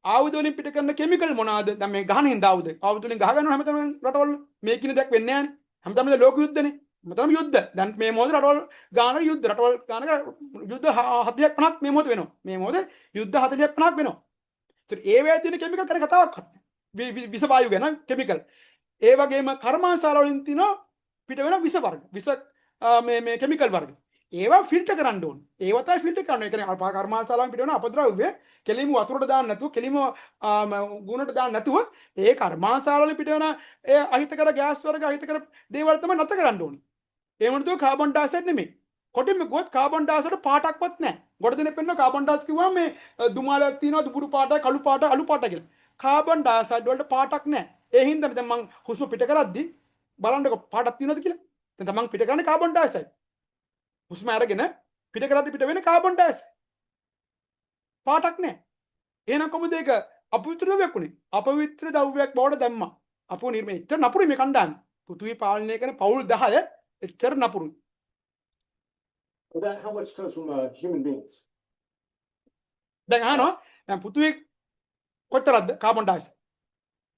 ආයුධ වලින් පිට කරන කිමිකල් මොනවාද? දැන් මේ ගහන හින්දා ආයුධ වලින් ගහ ගන්නවා හැමතැනම රටවල. මේ කින දෙයක් වෙන්නේ නැහනේ. හැමතැනම ලෝක යුද්ධනේ. හැමතැනම යුද්ධ. දැන් මේ මොහොතේ රටවල් ගානක යුද්ධ. රටවල් ගානක යුද්ධ 40ක් 50ක් මේ මොහොතේ වෙනවා. මේ මොහොතේ යුද්ධ 40ක් 50ක් වෙනවා. ඒත් ඒ වේ තියෙන කිමිකල් ගැන කතාවක් නැහැ. විස වායු ගැන කිමිකල්. ඒ වගේම කර්මාන්තශාල වලින් තියෙන පිට වෙන විස වර්ග. විස මේ කිමිකල් වර්ග. ඒවා ෆිල්ටර් කරන්න ඕන. ඒවා තමයි ෆිල්ටර් කරන්න. ඒ කියන්නේ කර්මාන්තශාලාවෙන් පිට වෙන අපද්‍රව්‍ය කෙලින්ම වතුරට දාන්න නැතුව කෙලින්ම ගුණට දාන්න නැතුව ඒ කර්මාන්තශාල වලින් පිට වෙන ඒ අහිතකර ගෑස් වර්ග අහිතකර දේවල් තමයි නැතර කරන්න ඕනේ. ඒ මොනද කාබන් ඩයොක්සයිඩ් නෙමෙයි. කොටින්ම ගොත් කාබන් ඩයොක්සයිඩ් පාටක්වත් නැහැ. ගොඩ දෙනෙක් පෙන්නන කාබන් ඩයොක්සයිඩ් කිව්වම මේ දුමාලයක් තියෙනවා දුබුරු පාටයි කළු පාටයි අලු පාටයි කියලා. කාබන් ඩයොක්සයිඩ් වලට පාටක් නැහැ. ඒ හින්දා දැන් මං හුස්ම පිට කරද්දි බලන්නකො පාටක් තියෙනවද කියලා. දැන් තමන් පිට කරන්නේ කාබන් ඩයොක්සයිඩ්. හුස්ම අරගෙන පිට කරද්දි පිට වෙන්නේ කාබන් ඩයොක්සයිඩ්. පාටක් නැහැ. එහෙනම් කොහොමද ඒක අපවිත්‍ර ද්‍රව්‍යයක් උනේ? අපවිත්‍ර ද්‍රව්‍යයක් බවට දැම්මා. අපෝ නිර්මේ එච්චර නපුරුයි මේ කණ්ඩායම. පෘථිවි පාලනය කරන පවුල් 10 එච්චර නපුරුයි. Well, that how much comes from human beings? දැන් අහනවා දැන් පෘථිවියේ කොච්චරද කාබන් ඩයොක්සයිඩ්?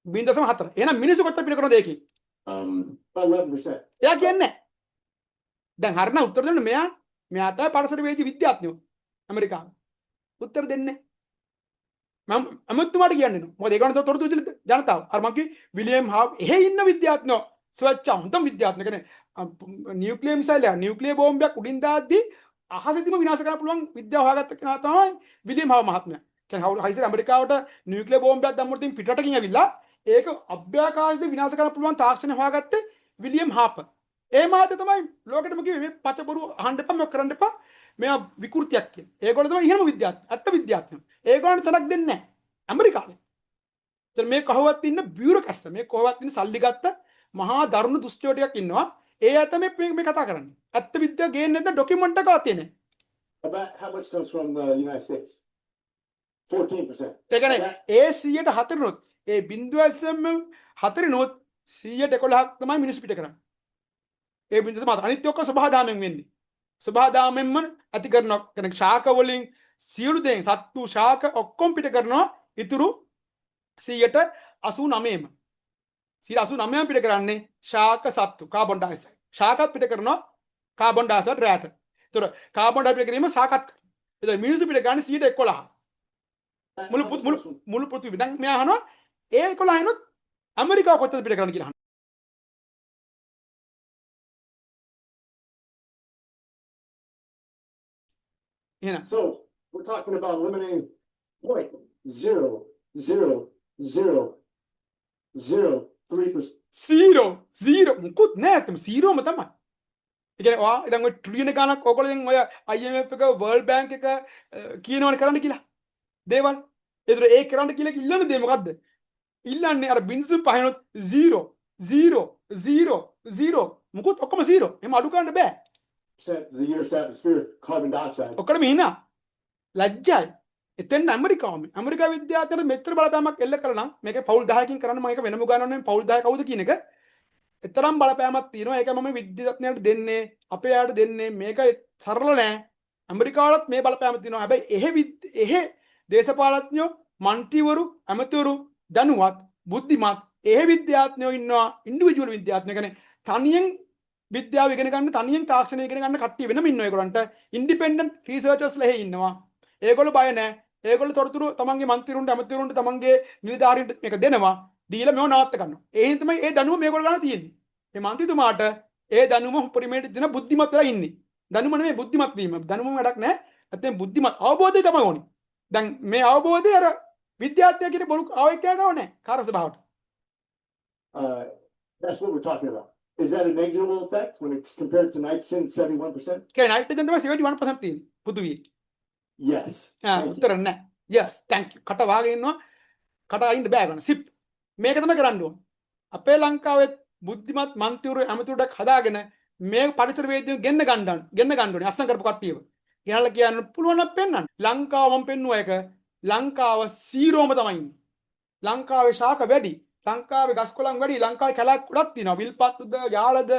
0.4. එහෙනම් මිනිස්සු කොච්චර පිට කරනවද ඒකේ? About 11%. එයා කියන්නේ නැහැ. දැන් හරින උත්තර දෙන්න මෙයා තමයි පරිසරවේදී විද්‍යාඥයෝ ඇමරිකාව. උත්තර දෙන්නේ මම අමුතුමාට කියන්නේ නෝ. මොකද ඒගොල්ලෝ තොරතුරු දෙන ජනතාව. අර මම කිව්වේ විලියම් හාව් එහෙ ඉන්න විද්‍යාඥයෝ ස්වච්ඡ හොඳම විද්‍යාඥයෝ කියන්නේ නියුක්ලියර් මිසයිල් එක නියුක්ලියර් බෝම්බයක් උඩින් දාද්දී අහසෙදිම විනාශ කරන්න පුළුවන් විද්‍යාව හොයාගත්ත කෙනා තමයි විලියම් හාව් මහත්මයා. කියන්නේ හයිසර් ඇමරිකාවට නියුක්ලියර් බෝම්බයක් දැම්මොත් ඉතින් පිටරටකින් ඇවිල්ලා ඒක අභ්‍යාකාශයෙන් විනාශ කරන්න පුළුවන් තාක්ෂණය හොයාගත්තේ විලියම් හාපර්. ඒ මහත්තයා තමයි ලෝකෙටම කිව්වේ මේ පචබරු අහන්න එපා මේක කරන්න එපා මෙයා විකෘතියක් කියලා. ඒගොල්ලෝ තමයි ඉහළම විද්‍යාඥයෝ. ඇත්ත විද්‍යාඥයෝ. ඒගොල්ලන්ට තනක් දෙන්නේ නැහැ. ඇමරිකාවේ. ඒතර මේ කොහොවත් ඉන්න බියුරොක්‍රැට්ස් මේ කොහොවත් ඉන්න සල්ලි ගත්ත මහා දරුණු දුෂ්ටයෝ ටිකක් ඉන්නවා. ඒ අත මේ කතා කරන්නේ. ඇත්ත විද්‍යාව ගේන්නේ නැත්නම් ඩොකියුමන්ට් එකක් තියෙන්නේ. About how much comes from the United States? 14%. ඒ කියන්නේ ඒ 100ට 4 නොත් ඒ 0.4 නොත් 111ක් තමයි මිනිස්සු පිට කරන්නේ. ඒ බින්දුව මාත් අනිත් ඔක්කොම සබහාදාමෙන් වෙන්නේ. සබහාදාමෙන්ම ඇති කරන කෙනෙක් ශාක වලින් සියලු දේ සත්තු ශාක ඔක්කොම පිට කරනවා ඉතුරු 89ම. 89ම පිට කරන්නේ ශාක සත්තු කාබන් ඩයොක්සයිඩ්. ශාකත් පිට කරනවා කාබන් ඩයොක්සයිඩ් රැට. ඒතර කාබන් ඩයොක්සයිඩ් පිට කිරීම ශාකත් කරනවා. ඒතර මිනිස්සු පිට ගන්න 11. මුළු පෘථිවිය. දැන් මෙයා අහනවා ඒ 11 නොත් ඇමරිකාව කොච්චරද පිට කරන්න කියලා අහනවා. So we're talking about eliminating 0.0003%. zero මුකුත් නෑ අතම 0ම තමයි. ඒ කියන්නේ ඔයා දැන් ඔය ට්‍රිලියන ගණක් ඔයගොල්ලෝ දැන් ඔය IMF එක World Bank එක කියනවනේ කරන්න කියලා. දේවල්. ඒතර ඒ කරන්න කියලා ඉල්ලන දේ මොකද්ද? ඉල්ලන්නේ අර 0.5 0.000 මුකුත් ඔක්කොම 0. එහෙම අඩු කරන්න බෑ. The Earth's atmosphere, carbon dioxide. ඔක්කොම හිනා. ලැජ්ජයි. එතෙන් ඇමරිකා විද්‍යාඥයන්ට මෙච්චර බලපෑමක් එල්ල කළා නම් මේක පවුල් 10කින් කරන්න මම ඒක වෙනම ගන්නවනේ පවුල් 10 කවුද කියන එක. එතරම් බලපෑමක් තියෙනවා. ඒක මම විද්‍යාඥයන්ට දෙන්නේ අපේ යාට දෙන්නේ මේක සරල නෑ. ඇමරිකාවලත් මේ බලපෑම තියෙනවා. හැබැයි එහෙ දේශපාලඥයෝ, മന്ത്രിවරු, ඇමතිවරු දැනුවත්, බුද්ධිමත් එහෙ විද්‍යාඥයෝ ඉන්නවා. ඉන්ඩිවිජුවල් විද්‍යාඥයෝ කියන්නේ තනියෙන් විද්‍යාව ඉගෙන ගන්න තනියෙන් තාක්ෂණය ඉගෙන ගන්න කට්ටිය වෙනම ඉන්නවා ඒගොල්ලන්ට ඉන්ඩිපෙන්ඩන්ට් රිසර්චර්ස්ලා එහෙ ඉන්නවා ඒගොල්ලෝ බය නැහැ ඒගොල්ලෝ තොරතුරු තමන්ගේ മന്ത്രിවරුන්ට අමතිවරුන්ට තමන්ගේ නිලධාරීන්ට මේක දෙනවා දීලා මේව නවත්ත ගන්නවා ඒ හින්දා තමයි ඒ දැනුම මේගොල්ලෝ ගන්න තියෙන්නේ මේ മന്ത്രിතුමාට ඒ දැනුම පරිමේට දෙන බුද්ධිමත් වෙලා ඉන්නේ දැනුම නෙමෙයි බුද්ධිමත් වීම දැනුම වැඩක් නැහැ නැත්නම් බුද්ධිමත් අවබෝධය තමයි ඕනේ දැන් මේ අවබෝධය අර විද්‍යාර්ථයා කියන බොරු ආවෙක්කයක් ගාව නැහැ කාර්ය සභාවට That's what we're talking about. Is that a negligible effect when it's compared to nitrogen 71%? කියන්නේ නයිට්‍රජන් තමයි 71% තියෙන්නේ පෘථිවියේ. Yes. උත්තර නැහැ. Yes, thank you. කට වාගෙන ඉන්නවා. කට අයින්න බෑ ගන්න. සිප්. මේක තමයි කරන්න ඕන. අපේ ලංකාවේ බුද්ධිමත් මන්ත්‍රීවරු ඇමතිවරුඩක් හදාගෙන මේ පරිසර වේදිකෙන් ගෙන්න ඕනේ අස්සම් කරපු කට්ටියව. ගෙනල්ලා කියන්න පුළුවන් නම් පෙන්වන්න. ලංකාව මම පෙන්නුවා එක. ලංකාව 0ම තමයි ඉන්නේ. ලංකාවේ ශාක වැඩි. ලංකාවේ ගස් කොළන් වැඩි ලංකාවේ කැලක් ගොඩක් තියෙනවා විල්පත්තුද යාලද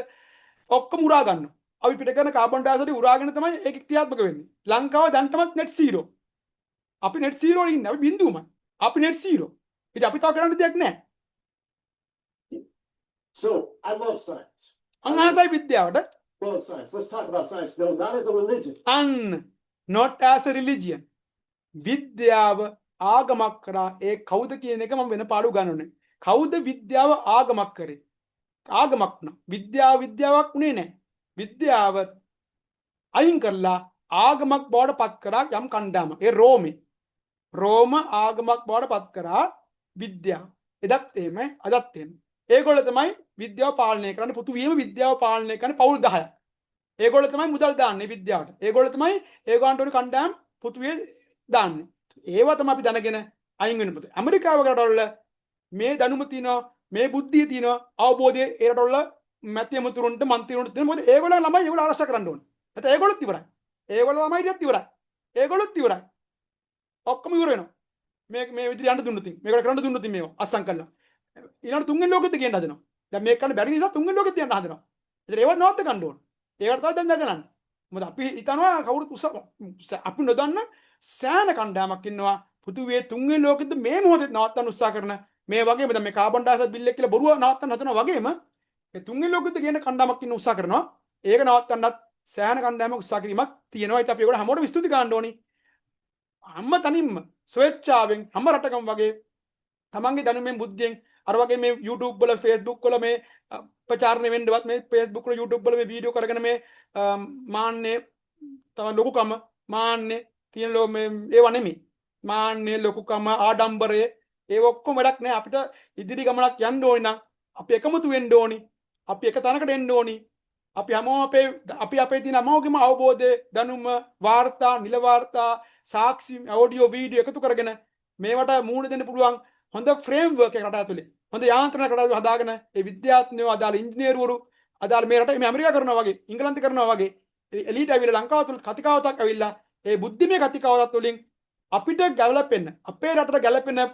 ඔක්කොම උරා ගන්නවා අපි පිට කරන කාබන් ඩයොක්සයිඩ් උරාගෙන තමයි ඒක ක්‍රියාත්මක වෙන්නේ ලංකාව දැන්ටමත් net zero අපි net zero වල ඉන්නේ අපි බිඳුවමයි අපි net zero. ඉතින් අපි තව කරන්න දෙයක් නැහැ. So I love science. අන් ආසයි විද්‍යාවට. Love science. Let's talk about science. No, not as a religion. අන් not as a religion. විද්‍යාව ආගමක් කරා ඒ කවුද කියන එක මම වෙන පාඩු ගන්නෝනේ. කවුද විද්‍යාව ආගමක් කරේ? ආගමක් නම් විද්‍යාවක් උනේ නැහැ. විද්‍යාව අයින් කරලා ආගමක් බවට පත් කරා යම් කණ්ඩායමක්. ඒ රෝම ආගමක් බවට පත් කරා විද්‍යාව. එදත් එහෙමයි අදත් එහෙමයි. ඒගොල්ලෝ තමයි විද්‍යාව පාලනය කරන්නේ. පෘථුවියම විද්‍යාව පාලනය කරන්නේ පවුල් 10ක්. ඒගොල්ලෝ තමයි මුදල් දාන්නේ විද්‍යාවට. ඒගොල්ලෝ තමයි ඒගොල්ලන්ට උනේ කණ්ඩායම් පෘථුවියේ දාන්නේ. ඒවා තමයි අපි දැනගෙන අයින් වෙන්න පුතේ. ඇමරිකාව රටවල මේ දැනුම තියෙනවා, මේ බුද්ධිය තියෙනවා, අවබෝධය ඒ රටවල මැති අමතුරුන්ට මන්ත්‍රීවරුන්ට තියෙනවා. මොකද ඒගොල්ලෝ ළමයි ඒගොල්ලෝ ආරක්ෂා කරන්න ඕනේ. නැත්නම් ඒගොල්ලොත් ඉවරයි. ඒගොල්ලෝ ළමයිටියත් ඉවරයි. ඒගොල්ලොත් ඉවරයි. ඔක්කොම ඉවර වෙනවා. මේ විදිහට යන්න දුන්නොත් මේකට කරන්න දුන්නොත් මේවා අස්සම් කළා. ඊළඟ තුන්වෙනි ලෝකෙත් කියන්න හදනවා. දැන් මේක කරන්න බැරි නිසා තුන්වෙනි ලෝකෙත් යන්න හදනවා. ඒතර ඒවත් නවත්ත ගන්න ඕන. ඒකට තමයි දැන් දගලන්නේ. මොකද අපි හිතනවා කවුරුත් අපි නොදන්න සෑහෙන කණ්ඩායමක් ඉන්නවා පෘථිවියේ තුන්වෙනි ලෝකෙත් මේ මොහොතේ නවත්තන්න උත්සාහ කරන මේ වගේම දැන් මේ කාබන් ඩයොක්සයිඩ් බිල් එක කියලා බොරුව නවත්තන්න හදනවා වගේම මේ තුන්වෙනි ලෝකෙත් කියන කණ්ඩායමක් ඉන්න උත්සාහ කරනවා. ඒක නවත්තන්නත් සෑහෙන කණ්ඩායමක් උත්සාහ කිරීමක් තියෙනවා. ඒත් අපි ඒකට හැමෝටම ස්තුති කරන්න ඕනි. අම්ම තනින්ම ස්වේච්ඡාවෙන් හැම රටකම වගේ තමන්ගේ දැනුමෙන් බුද්ධියෙන් අර වගේ මේ YouTube වල Facebook වල මේ ප්‍රචාරණය වෙන්නවත් මේ Facebook වල YouTube වල මේ වීඩියෝ කරගෙන මේ මාන්නේ තමයි ලොකුකම මාන්නේ තියෙන ලෝ මේ ඒව නෙමෙයි මාන්නේ ලොකුකම ආඩම්බරය ඒව ඔක්කොම වැඩක් නෑ. අපිට ඉදිරි ගමනක් යන්න ඕනි නම් අපි එකමුතු වෙන්න ඕනි. අපි එක තැනකට එන්න ඕනි. අපි හැමෝම අපේ තියෙන හැමෝගෙම අවබෝධය දැනුම වාර්තා නිල වාර්තා සාක්ෂි ඔඩියෝ වීඩියෝ එකතු කරගෙන මේවට මූණ දෙන්න පුළුවන් හොඳ ෆ්‍රේම්වර්ක් එකකට ඇතුලේ හොඳ යාන්ත්‍රණයකට හදාගෙන ඒ විද්‍යාඥයෝ අදාළ ඉංජිනේරුවරු අදාළ මේ රටේ මේ ඇමරිකා කරනවා වගේ ඉංගලන්ත කරනවා වගේ එලීට ඇවිල්ලා ලංකාව තුල කතිකාවතක් ඇවිල්ලා ඒ බුද්ධිමය කතිකාවතත් වලින් අපිට ගැලපෙන්න අපේ රටට ගැලපෙන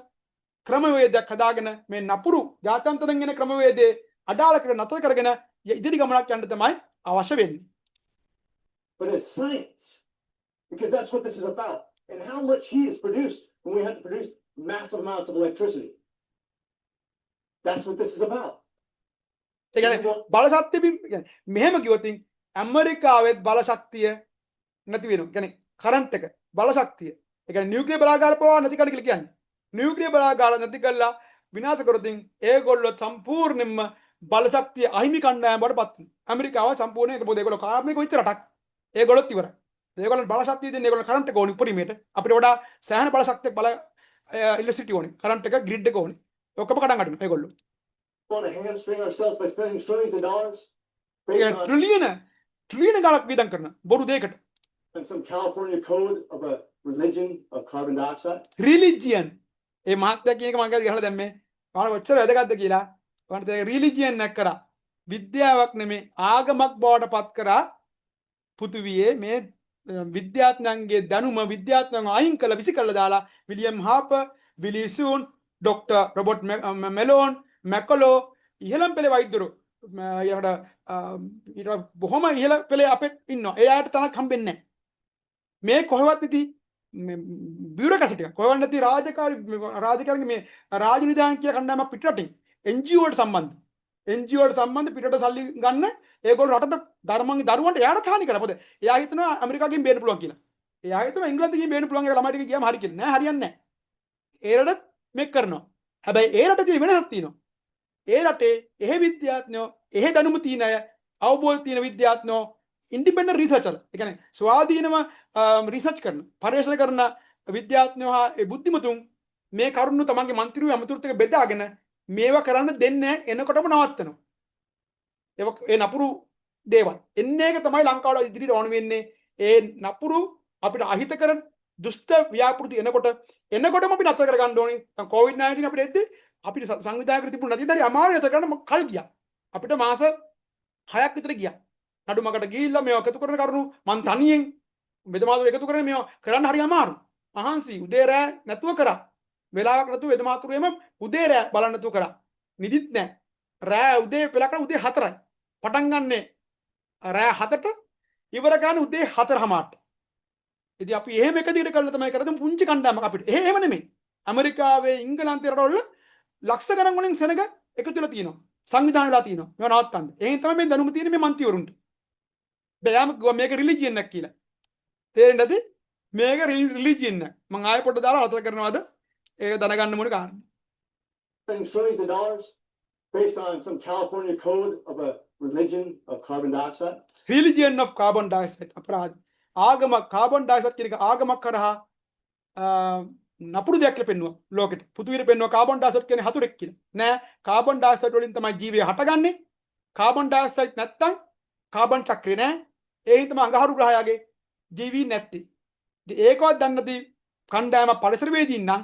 ක්‍රමවේදයක් හදාගෙන මේ නපුරු ජාත්‍යන්තරයෙන් එන ක්‍රමවේදේ අඩාල කර නතර කරගෙන ඉදිරි ගමනක් යන්න තමයි අවශ්‍ය වෙන්නේ. But it's science. Because that's what this is about. And how much heat is produced when we have to produce massive amounts of electricity. That's what this is about. ඒ කියන්නේ බල ශක්තිය මෙහෙම කිව්වොත් ඇමරිකාවෙත් බල ශක්තිය නැති වෙනවා. කියන්නේ කරන්ට් එක බල ශක්තිය. ඒ කියන්නේ නියුක්ලියර් බලාගාර පවා නැති කඩ කියලා කියන්නේ. නියුක්ලියර් බලාගාර නැති කළා විනාශ කරොත් ඒගොල්ලෝ සම්පූර්ණයෙන්ම බල ශක්තිය අහිමි කණ්ඩායම් බවට පත් වෙනවා. ඇමරිකාව සම්පූර්ණයෙන් ඒක පොද ඒගොල්ලෝ කාර්මික වෙච්ච රටක්. ඒගොල්ලොත් ඉවරයි. ඒගොල්ලෝ බල ශක්තිය දෙන්නේ ඒගොල්ලෝ කරන්ට් එක ඕනි උපරිමයට. අපිට වඩා සෑහෙන බල ශක්තියක් බල ඉලෙක්ට්‍රිසිටි ඕනි. කරන්ට් එක ග්‍රිඩ් එක ඕනි. ඔක්කොම කඩන් අඩනවා ඒගොල්ලෝ. Want to hamstring ourselves by spending trillions of dollars A based ට්‍රිලියන ගාණක් වියදම් කරන බොරු දෙයකට. on some California code of a religion of carbon dioxide. රිලිජියන් ඒ මහත්ය කියන එක මම ගහලා දැම්මේ. මම ඔච්චර වැදගත්ද කියලා. වන්ට රිලිජියන් නැක් කරා. විද්‍යාවක් නෙමේ ආගමක් බවට පත් කරා පෘථිවියේ මේ විද්‍යාඥයන්ගේ දැනුම විද්‍යාඥයන් අයින් කළ විසි කළා දාලා විලියම් හාපර්, විලි සූන්, ડોક્ટર රොබර්ට් මෙලෝන්, මැකලෝ ඉහළම පෙළේ වෛද්‍යවරු ඊට බොහොම ඉහළ පෙළේ අපේ ඉන්නවා. ඒ අයට තනක් හම්බෙන්නේ නැහැ. මේ කොහෙවත් නැති බියුරෝක්‍රසි ටික කොහෙවත් නැති රාජකාරී මේ රාජනිධානකීය කණ්ඩායමක් පිටරටින් NGO වලට සම්බන්ධ NGO වලට සම්බන්ධ පිටරට සල්ලි ගන්න ඒගොල්ලෝ රටට දරුවන්ට එයාට හානි කරලා. මොකද එයා හිතනවා ඇමරිකාවකින් බේන්න පුළුවන් කියලා. එයා හිතනවා එංගලන්තකින් බේන්න පුළුවන් කියලා ළමයි ටික ගියාම හරි කියලා. නෑ හරියන්නේ නෑ. ඒ රටත් මේක කරනවා. හැබැයි ඒ රටේ තියෙන වෙනසක් තියෙනවා. ඒ රටේ එහෙ විද්‍යාඥයෝ එහෙ දැනුම තියෙන අය අවබෝධ තියෙන විද්‍යාඥයෝ ඉන්ඩිපෙන්ඩන්ට් රිසර්චර් ඒ කියන්නේ ස්වාධීනව රිසර්ච් කරන පර්යේෂණ කරන විද්‍යාඥයෝ හා ඒ බුද්ධිමතුන් මේ කරුණු තමන්ගේ മന്ത്രിවරු අමතුරුත් එක බෙදාගෙන මේවා කරන්න දෙන්නේ එනකොටම නවත්තනවා. ඒ නපුරු දේවල් එන්නේ එක තමයි ලංකාවට ඉදිරියට ඕන වෙන්නේ. ඒ නපුරු අපිට අහිත කරන දුෂ්ට ව්‍යාපෘති එනකොටම අපි නතර කරගන්න ඕනේ. දැන් COVID-19 අපිට එද්දි අපිට සංවිධායකර තිබුණ නැති දරි අමාරු නතර කරන්න කල් ගියා. අපිට මාස 6ක් විතර ගියා. නඩුමකට ගිහිල්ලා මේවා එකතු කරන කරුණු මං තනියෙන් වෙදමාතුරු එකතු කරගෙන මේවා කරන්න හරි අමාරු. මහන්සි උදේ රෑ නැතුව කරා. වෙලාවක් නැතුව වෙදමාතුරුෙම උදේ රෑ බලන්න නැතුව කරා. නිදිත් නැහැ. රෑ උදේ පෙලකට උදේ 4යි. පටන් ගන්නෙ රෑ 7ට ඉවර ගන්න උදේ 4:00ට. ඉතින් අපි එහෙම එක දිගට කරලා තමයි කරද්දී පුංචි කණ්ඩායමක් අපිට. එහෙම නෙමෙයි. ඇමරිකාවේ ඉංගලන්තේ රටවල ලක්ෂ ගණන් වලින් සෙනග එකතු වෙලා තියෙනවා. සංවිධානය වෙලා තියෙනවා. මේවා නවත්තන්න. එහෙන් තමයි මේ දැනුම තියෙන්නේ මේ මන්ත්‍රීවරුන්ට. බෑම කිව්වා මේක රිලිජියන් එකක් කියලා. තේරෙන්නේ නැති මේක රිලිජියන් එක. මම ආයෙ පොඩ්ඩක් දාලා අතර කරනවාද? ඒක දැනගන්න ඕනේ කාරණා. Spending trillions of dollars based on some California code of a religion of carbon dioxide. රිලිජියන් of carbon dioxide අපරාධ. ආගම කාබන් ඩයොක්සයිඩ් කියන එක ආගමක් කරහා නපුරු දෙයක් කියලා පෙන්වුවා ලෝකෙට. පෘථිවියට පෙන්වුවා කාබන් ඩයොක්සයිඩ් කියන්නේ හතුරෙක් කියලා. නෑ කාබන් ඩයොක්සයිඩ් වලින් තමයි ජීවය හටගන්නේ. කාබන් ඩයොක්සයිඩ් නැත්තම් කාබන් චක්‍රය නෑ. ඒ හින්දා අඟහරු ග්‍රහයාගේ ජීවි නැත්තේ. ඉතින් ඒකවත් දන්නේ නැති කණ්ඩායම පරිසරවේදීන් නම්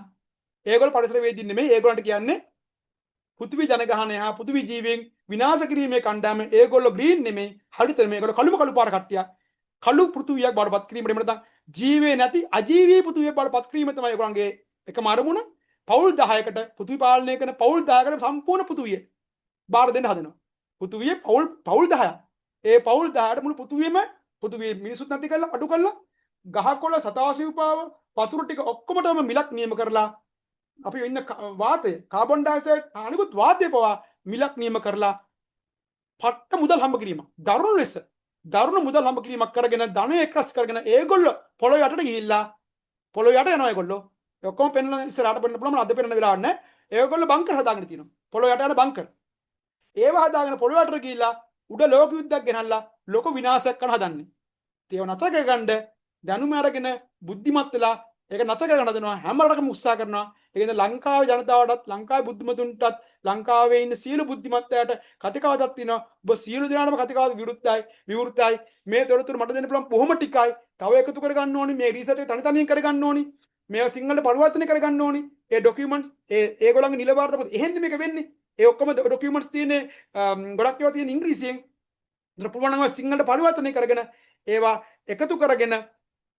ඒගොල්ලෝ පරිසරවේදීන් නෙමෙයි ඒගොල්ලන්ට කියන්නේ පෘථිවි ජනගහනය හා පෘථිවි ජීවීන් විනාශ කිරීමේ කණ්ඩායම. ඒගොල්ලෝ ග්‍රීන් නෙමෙයි හරිත නෙමෙයි ඒගොල්ලෝ කළු පාර කට්ටියක්. කළු පෘථිවියක් බවටපත් කිරීමට එහෙම නැත්නම් ජීවේ නැති අජීවී පෘථිවියක් බවටපත් කිරීම තමයි ඒගොල්ලන්ගේ එකම අරමුණ. පෞල් 10කට පෘථිවි පාලනය කරන පෞල් 10කට සම්පූර්ණ පෘථිවිය බාර දෙන්න හදනවා. පෘථිවියේ පෞල් 10ක්. ඒ පෞල් 10ට මුළු පෘථිවියේ මිනිසුත් නැති කරලා අඩු කරලා ගහකොළ සතාසිව්පාව වතුර ටික ඔක්කොමටම මිලක් නියම කරලා අපි ඉන්න වාතය කාබන් ඩයොක්සයිඩ් අනිකුත් වාතය පවා මිලක් නියම කරලා පට්ට මුදල් හම්බ කිරීම දරුණු ලෙස දරුණු මුදල් හම්බ කිරීමක් කරගෙන ධනය එක්රස් කරගෙන ඒගොල්ලෝ පොළොව යටට ගිහිල්ලා පොළොව යට යනවා ඒගොල්ලෝ ඔක්කොම පෙන්නන ඉස්සරහට පෙන්නන්න පුළුවන් අද පෙන්නන වෙලාවක් නැහැ. ඒගොල්ලෝ බංකර් හදාගෙන තියෙනවා පොළොව යට යන බංකර්. ඒව හදාගෙන පොළොව යටට ගිහිල්ලා උඩ ලෝක යුද්ධයක් ගෙනල්ලා ලෝක විනාශයක් කරන්න හදන්නේ. ඒව නැතර කරගන්න දැනුම අරගෙන බුද්ධිමත් වෙලා ඒක නැතර කරගන්න හදනවා හැම රටකම උත්සාහ කරනවා. ඒකෙන්ද ලංකාවේ ජනතාවටත් ලංකාවේ බුද්ධිමතුන්ටත් ලංකාවේ ඉන්න සියලු බුද්ධිමත්යයට කතිකාවතක් තියෙනවා. ඔබ සියලු දෙනාටම කතිකාවත විවෘතයි. මේ තොරතුරු මට දෙන්න පුළුවන් බොහොම ටිකයි. තව එකතු කරගන්න ඕනි. මේ රිසර්ච් එක තනි තනියෙන් කරගන්න ඕනි. මේවා සිංහලට පරිවර්තනය කරගන්න ඕනි. ඒ ડોකියුමන්ට්ස් ඒගොල්ලන්ගේ නිල වාර්තා පොත එහෙන්ද මේක වෙන්නේ. ඒ ඔක්කොම ડોකියුමන්ට්ස් තියෙන්නේ ගොඩක් ඒවා තියෙන ඉංග්‍රීසියෙන්. ඒතර පුළුවන් නම් සිංහලට පරිවර්තනය කරගෙන ඒවා එකතු කරගෙන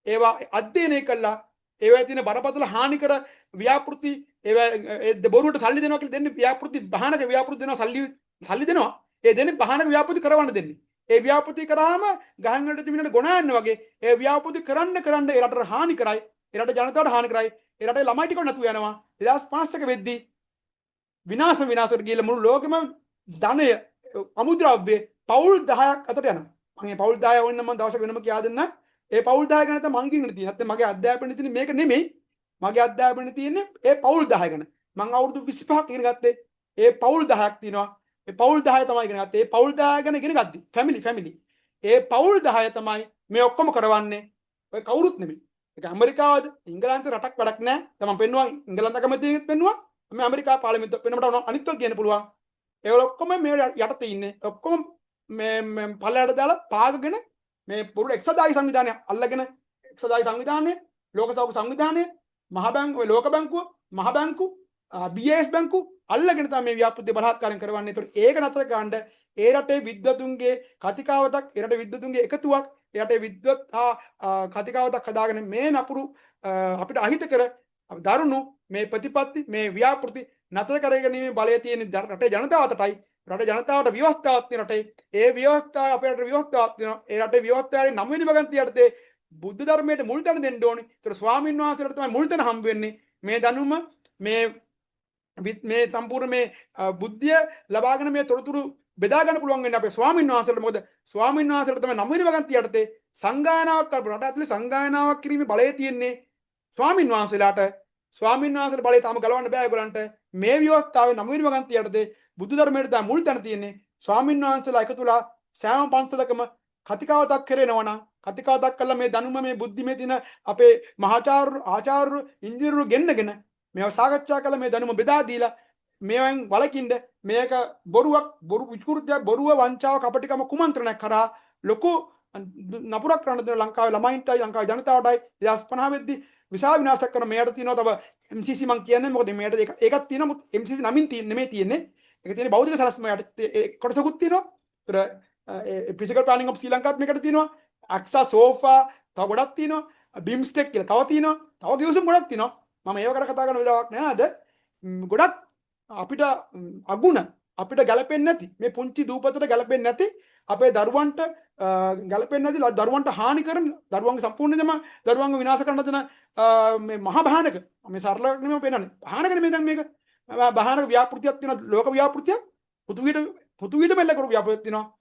ඒවා අධ්‍යයනය කළා ඒවා තියෙන බරපතල හානිකර ව්‍යාපෘති ඒවා බොරුවට සල්ලි දෙනවා කියලා දෙන්නේ ව්‍යාපෘති බහනක ව්‍යාපෘති දෙනවා සල්ලි දෙනවා ඒ දෙන්නේ බහනක ව්‍යාපෘති කරවන්න දෙන්නේ ඒ ව්‍යාපෘති කරාම ගහන් වලට තිබෙන ගොනා යන්න වගේ ඒ ව්‍යාපෘති කරන්න ඒ රටට හානි කරයි ඒ රටේ ජනතාවට හානි කරයි ඒ රටේ ළමයි ටික නැතුව යනවා 2005 වෙද්දී විනාශයට ගිහලා මුළු ලෝකෙම ධනය අමුද්‍රව්‍ය පවුල් 10ක් අතට යනවා මම මේ පවුල් 10 වුණ නම් දවසක වෙනම කියා දෙන්න ඒ පවුල් 10 ගැන තමයි මං කියන්න තියෙන්නේ. නැත්නම් මගේ අධ්‍යාපනයේ තියෙන මේක නෙමෙයි. මගේ අධ්‍යාපනයේ තියෙන්නේ ඒ පවුල් 10 ගැන. මං අවුරුදු 25ක් ඉගෙන ගත්තේ ඒ පවුල් 10ක් තියෙනවා. ඒ පවුල් 10 තමයි ඉගෙන ගත්තේ. ඒ පවුල් 10 ගැන ඉගෙන ගත්තී. ෆැමිලි. ඒ පවුල් 10 තමයි මේ ඔක්කොම කරවන්නේ. ඔය කවුරුත් නෙමෙයි. ඒක ඇමරිකාවද ඉංගලන්තේ රටක් වැඩක් නැහැ. තමන් පෙන්නවා ඉංගලන්ත කැමතියෙත් පෙන්නවා. මේ ඇමරිකා පාර්ලිමේන්තුව පෙන්වන්නට අනිත්වත් කියන්න පුළුවන්. ඒගොල්ලෝ ඔක්කොම මේ යටතේ ඉන්නේ. ඔක්කොම මේ පල්ලයට දාලා පාගගෙන මේ පුරු එක්සදායි සංවිධානය අල්ලගෙන එක්සදායි සංවිධානය ලෝක සෞඛ්‍ය සංවිධානය මහ බැංකුව ලෝක බැංකුව මහ බැංකුව BS බැංකුව අල්ලගෙන තමයි මේ ව්‍යාපෘති බලහත්කාරයෙන් කරවන්නේ. ඒතකොට ඒක නතර ගන්න ඒ රටේ විද්වතුන්ගේ කතිකාවතක් ඒ රටේ විද්වතුන්ගේ එකතුවක් ඒ රටේ විද්වත් කතිකාවතක් හදාගෙන මේ නපුරු අපිට අහිතකර දරුණු මේ ප්‍රතිපත්ති මේ ව්‍යාපෘති නතර කරගැනීමේ බලය තියෙන රටේ ජනතාවටයි රටේ ජනතාවට ව්‍යවස්ථාවක් තියෙන රටේ ඒ ව්‍යවස්ථාව අපේ රටේ ව්‍යවස්ථාවක් තියෙනවා ඒ රටේ ව්‍යවස්ථාවේ 9 වෙනි වගන්තිය යටතේ බුද්ධ ධර්මයට මුල් තැන දෙන්න ඕනි. ඒතර ස්වාමීන් වහන්සේලාට තමයි මුල් තැන හම්බ වෙන්නේ. මේ දැනුම මේ සම්පූර්ණ මේ බුද්ධිය ලබාගෙන මේ තොරතුරු බෙදා ගන්න පුළුවන් වෙන්නේ අපේ ස්වාමීන් වහන්සේලාට. මොකද ස්වාමීන් වහන්සේලාට තමයි 9 වෙනි වගන්තිය යටතේ සංගායනාවක් කරපු රට ඇතුලේ සංගායනාවක් කිරීමේ බලය තියෙන්නේ ස්වාමීන් වහන්සේලාට. ස්වාමීන් වහන්සේලා බලය තාම ගලවන්න බෑ ඒගොල්ලන්ට. මේ ව්‍යවස්ථාවේ 9 වෙනි වගන්තිය යටතේ බුදු ධර්මයට තමයි මුල් තැන තියෙන්නේ. ස්වාමීන් වහන්සේලා එකතුලා සෑම පන්සලකම කතිකාවතක් කරනවා නම් කතිකාවතක් කළා මේ දැනුම මේ බුද්ධිමේ තියෙන අපේ ආචාර්ය ඉංජිනේරු ගෙන්නගෙන මේව සාකච්ඡා කළා මේ දැනුම බෙදා දීලා මේවෙන් වලකින්ද මේක බොරු විකෘතියක් බොරුව වංචාව කපටිකම කුමන්ත්‍රණයක් කරා ලොකු නපුරක් කරන දේ ලංකාවේ ළමයින්ටයි ලංකාවේ ජනතාවටයි 2050 වෙද්දී විශාල විනාශයක් කරන මෙයට තියෙනවා තව MCC මං කියන්නේ මොකද මෙයට ඒකක් තියෙනවා MCC නමින් නෙමෙයි තියෙන්නේ ඒක තියෙන්නේ බෞද්ධ සලස්ම යට කොටසකුත් තියෙනවා ඒතර physical planning of Sri Lanka මේකට තියෙනවා AXA sofa තව ගොඩක් තියෙනවා BIMSTEC කියලා තව තියෙනවා තව ගිවිසුම් ගොඩක් තියෙනවා මම ඒව කර කතා කරන වෙලාවක් නෑ අද ගොඩක් අපිට අගුණ අපිට ගැලපෙන්නේ නැති මේ පුංචි දූපතට ගැලපෙන්නේ නැති අපේ දරුවන්ට ගැලපෙන්නේ නැති දරුවන්ට හානි කරන දරුවන්ගේ සම්පූර්ණයෙන්ම දරුවන්ව විනාශ කරන්න දෙන මේ මහා භයානක මේ සරල නෙමෙයි පේනන්නේ භයානක නෙමෙයි දැන් මේක භයානක ව්‍යාපෘතියක් තියෙන ලෝක ව්‍යාපෘතියක් පෘථුවියට මෙල්ල කරු ව්‍යාපෘතියක් තියෙනවා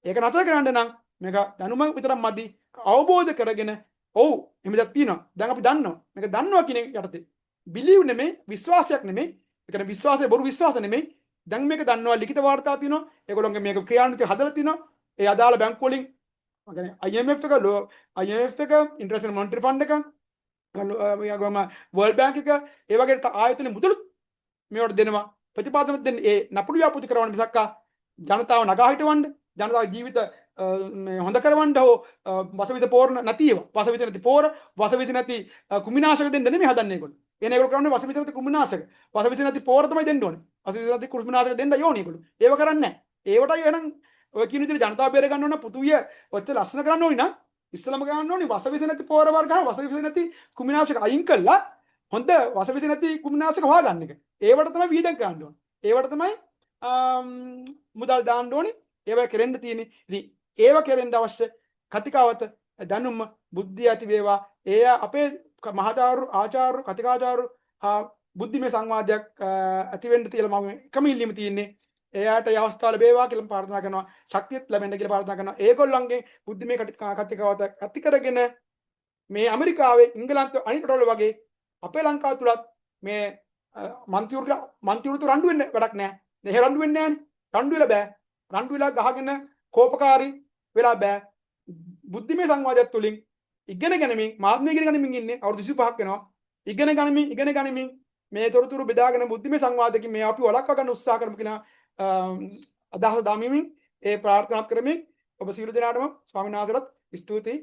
ඒක නතර කරන්න නම් මේක දැනුම විතරක් මදි අවබෝධ කරගෙන ඔව් එහෙම දෙයක් තියෙනවා දැන් අපි දන්නවා මේක දන්නවා කියන එක යටතේ බිලීව් නෙමෙයි විශ්වාසයක් නෙමෙයි ඒ කියන්නේ විශ්වාසය බොරු විශ්වාස නෙමෙයි දැන් මේක දන්නවා ලිඛිත වාර්තා තියෙනවා ඒගොල්ලෝගේ මේක ක්‍රියාන්විතය හදලා තියෙනවා ඒ අදාළ බැංකු වලින් IMF එක IMF එක ඉන්ටර්නැෂනල් මොනිටරි ෆන්ඩ් එක වර්ල්ඩ් බැංක් එක ඒ වගේ ආයතන මුදලුත් මේවට දෙනවා ප්‍රතිපාදන දෙන්නේ ඒ නපුරු ව්‍යාපෘති කරවන්න මිසක් ජනතාව නගා හිටවන්න ජනතාව ජීවිත හොඳ කරවන්න හෝ වසවිත පෝරණ නැතිව වසවිත නැති පෝර වසවිත නැති කුමිනාශක දෙන්න නෙමෙයි හදන්නේ ඒගොල්ලෝ එන ඒගොල්ලෝ කරන්නේ වසවිත නැති කුමිනාශක වසවිත නැති පෝර තමයි දෙන්න ඕනේ වසවිත නැති කුමිනාශක දෙන්න යෝනේ ඒගොල්ලෝ ඒව කරන්නේ නැහැ ඒවටයි එහෙනම් ඔය කියන විදිහට ජනතාව බේර ගන්න ඕන පුතුවිය ඔච්චර ලස්සන කරන්න ඕනි නම් ඉස්සලම ගන්න ඕනි වසවිස නැති පෝර වර්ග වසවිස නැති කුමිනාශක අයින් කළා හොඳ වසවිස නැති කුමිනාශක හොයාගන්න එක ඒවට තමයි වීදම් කරන්න ඕනේ ඒවට තමයි මුදල් දාන්න ඕනි ඒව කෙරෙන්න තියෙන්නේ ඉතින් ඒව කෙරෙන්න අවශ්‍ය කතිකාවත දැනුම බුද්ධිය ඇති වේවා ඒ අපේ මහාචාරු ආචාරු කතිකාචාරු බුද්ධිමය සංවාදයක් ඇති වෙන්න තියලා මම එකම ඉල්ලීම තියෙන්නේ එයාට ඒ අවස්ථාව ලැබේවා කියලා ප්‍රාර්ථනා කරනවා ශක්තියත් ලැබෙන්න කියලා ප්‍රාර්ථනා කරනවා ඒගොල්ලන්ගේ බුද්ධිමය කතිකාවත ඇති කරගෙන මේ ඇමරිකාවේ ඉංගලන්ත අනිත් රටවල වගේ අපේ ලංකාව තුලත් මේ මන්ත්‍රීවරු රණ්ඩු වෙන්න වැඩක් නැහැ නේ රණ්ඩු වෙන්නේ නැහැ රණ්ඩු වෙලා බෑ රණ්ඩු වෙලා ගහගෙන කෝපකාරී වෙලා බෑ බුද්ධිමය සංවාදයක් තුලින් ඉගෙන ගනිමින් මාත්මය ඉගෙන ගනිමින් ඉන්නේ අවුරුදු 25ක් වෙනවා ඉගෙන ගනිමින් මේ තොරතුරු බෙදාගෙන බුද්ධිමය සංවාදකින් මේ අපි වළක්වා ගන්න උත්සාහ කරමු කියන අදහස දාමිමින් ඒ ප්‍රාර්ථනා කරමින් ඔබ සියලු දෙනාටම ස්වාමීන් වහන්සේට ස්තුතියි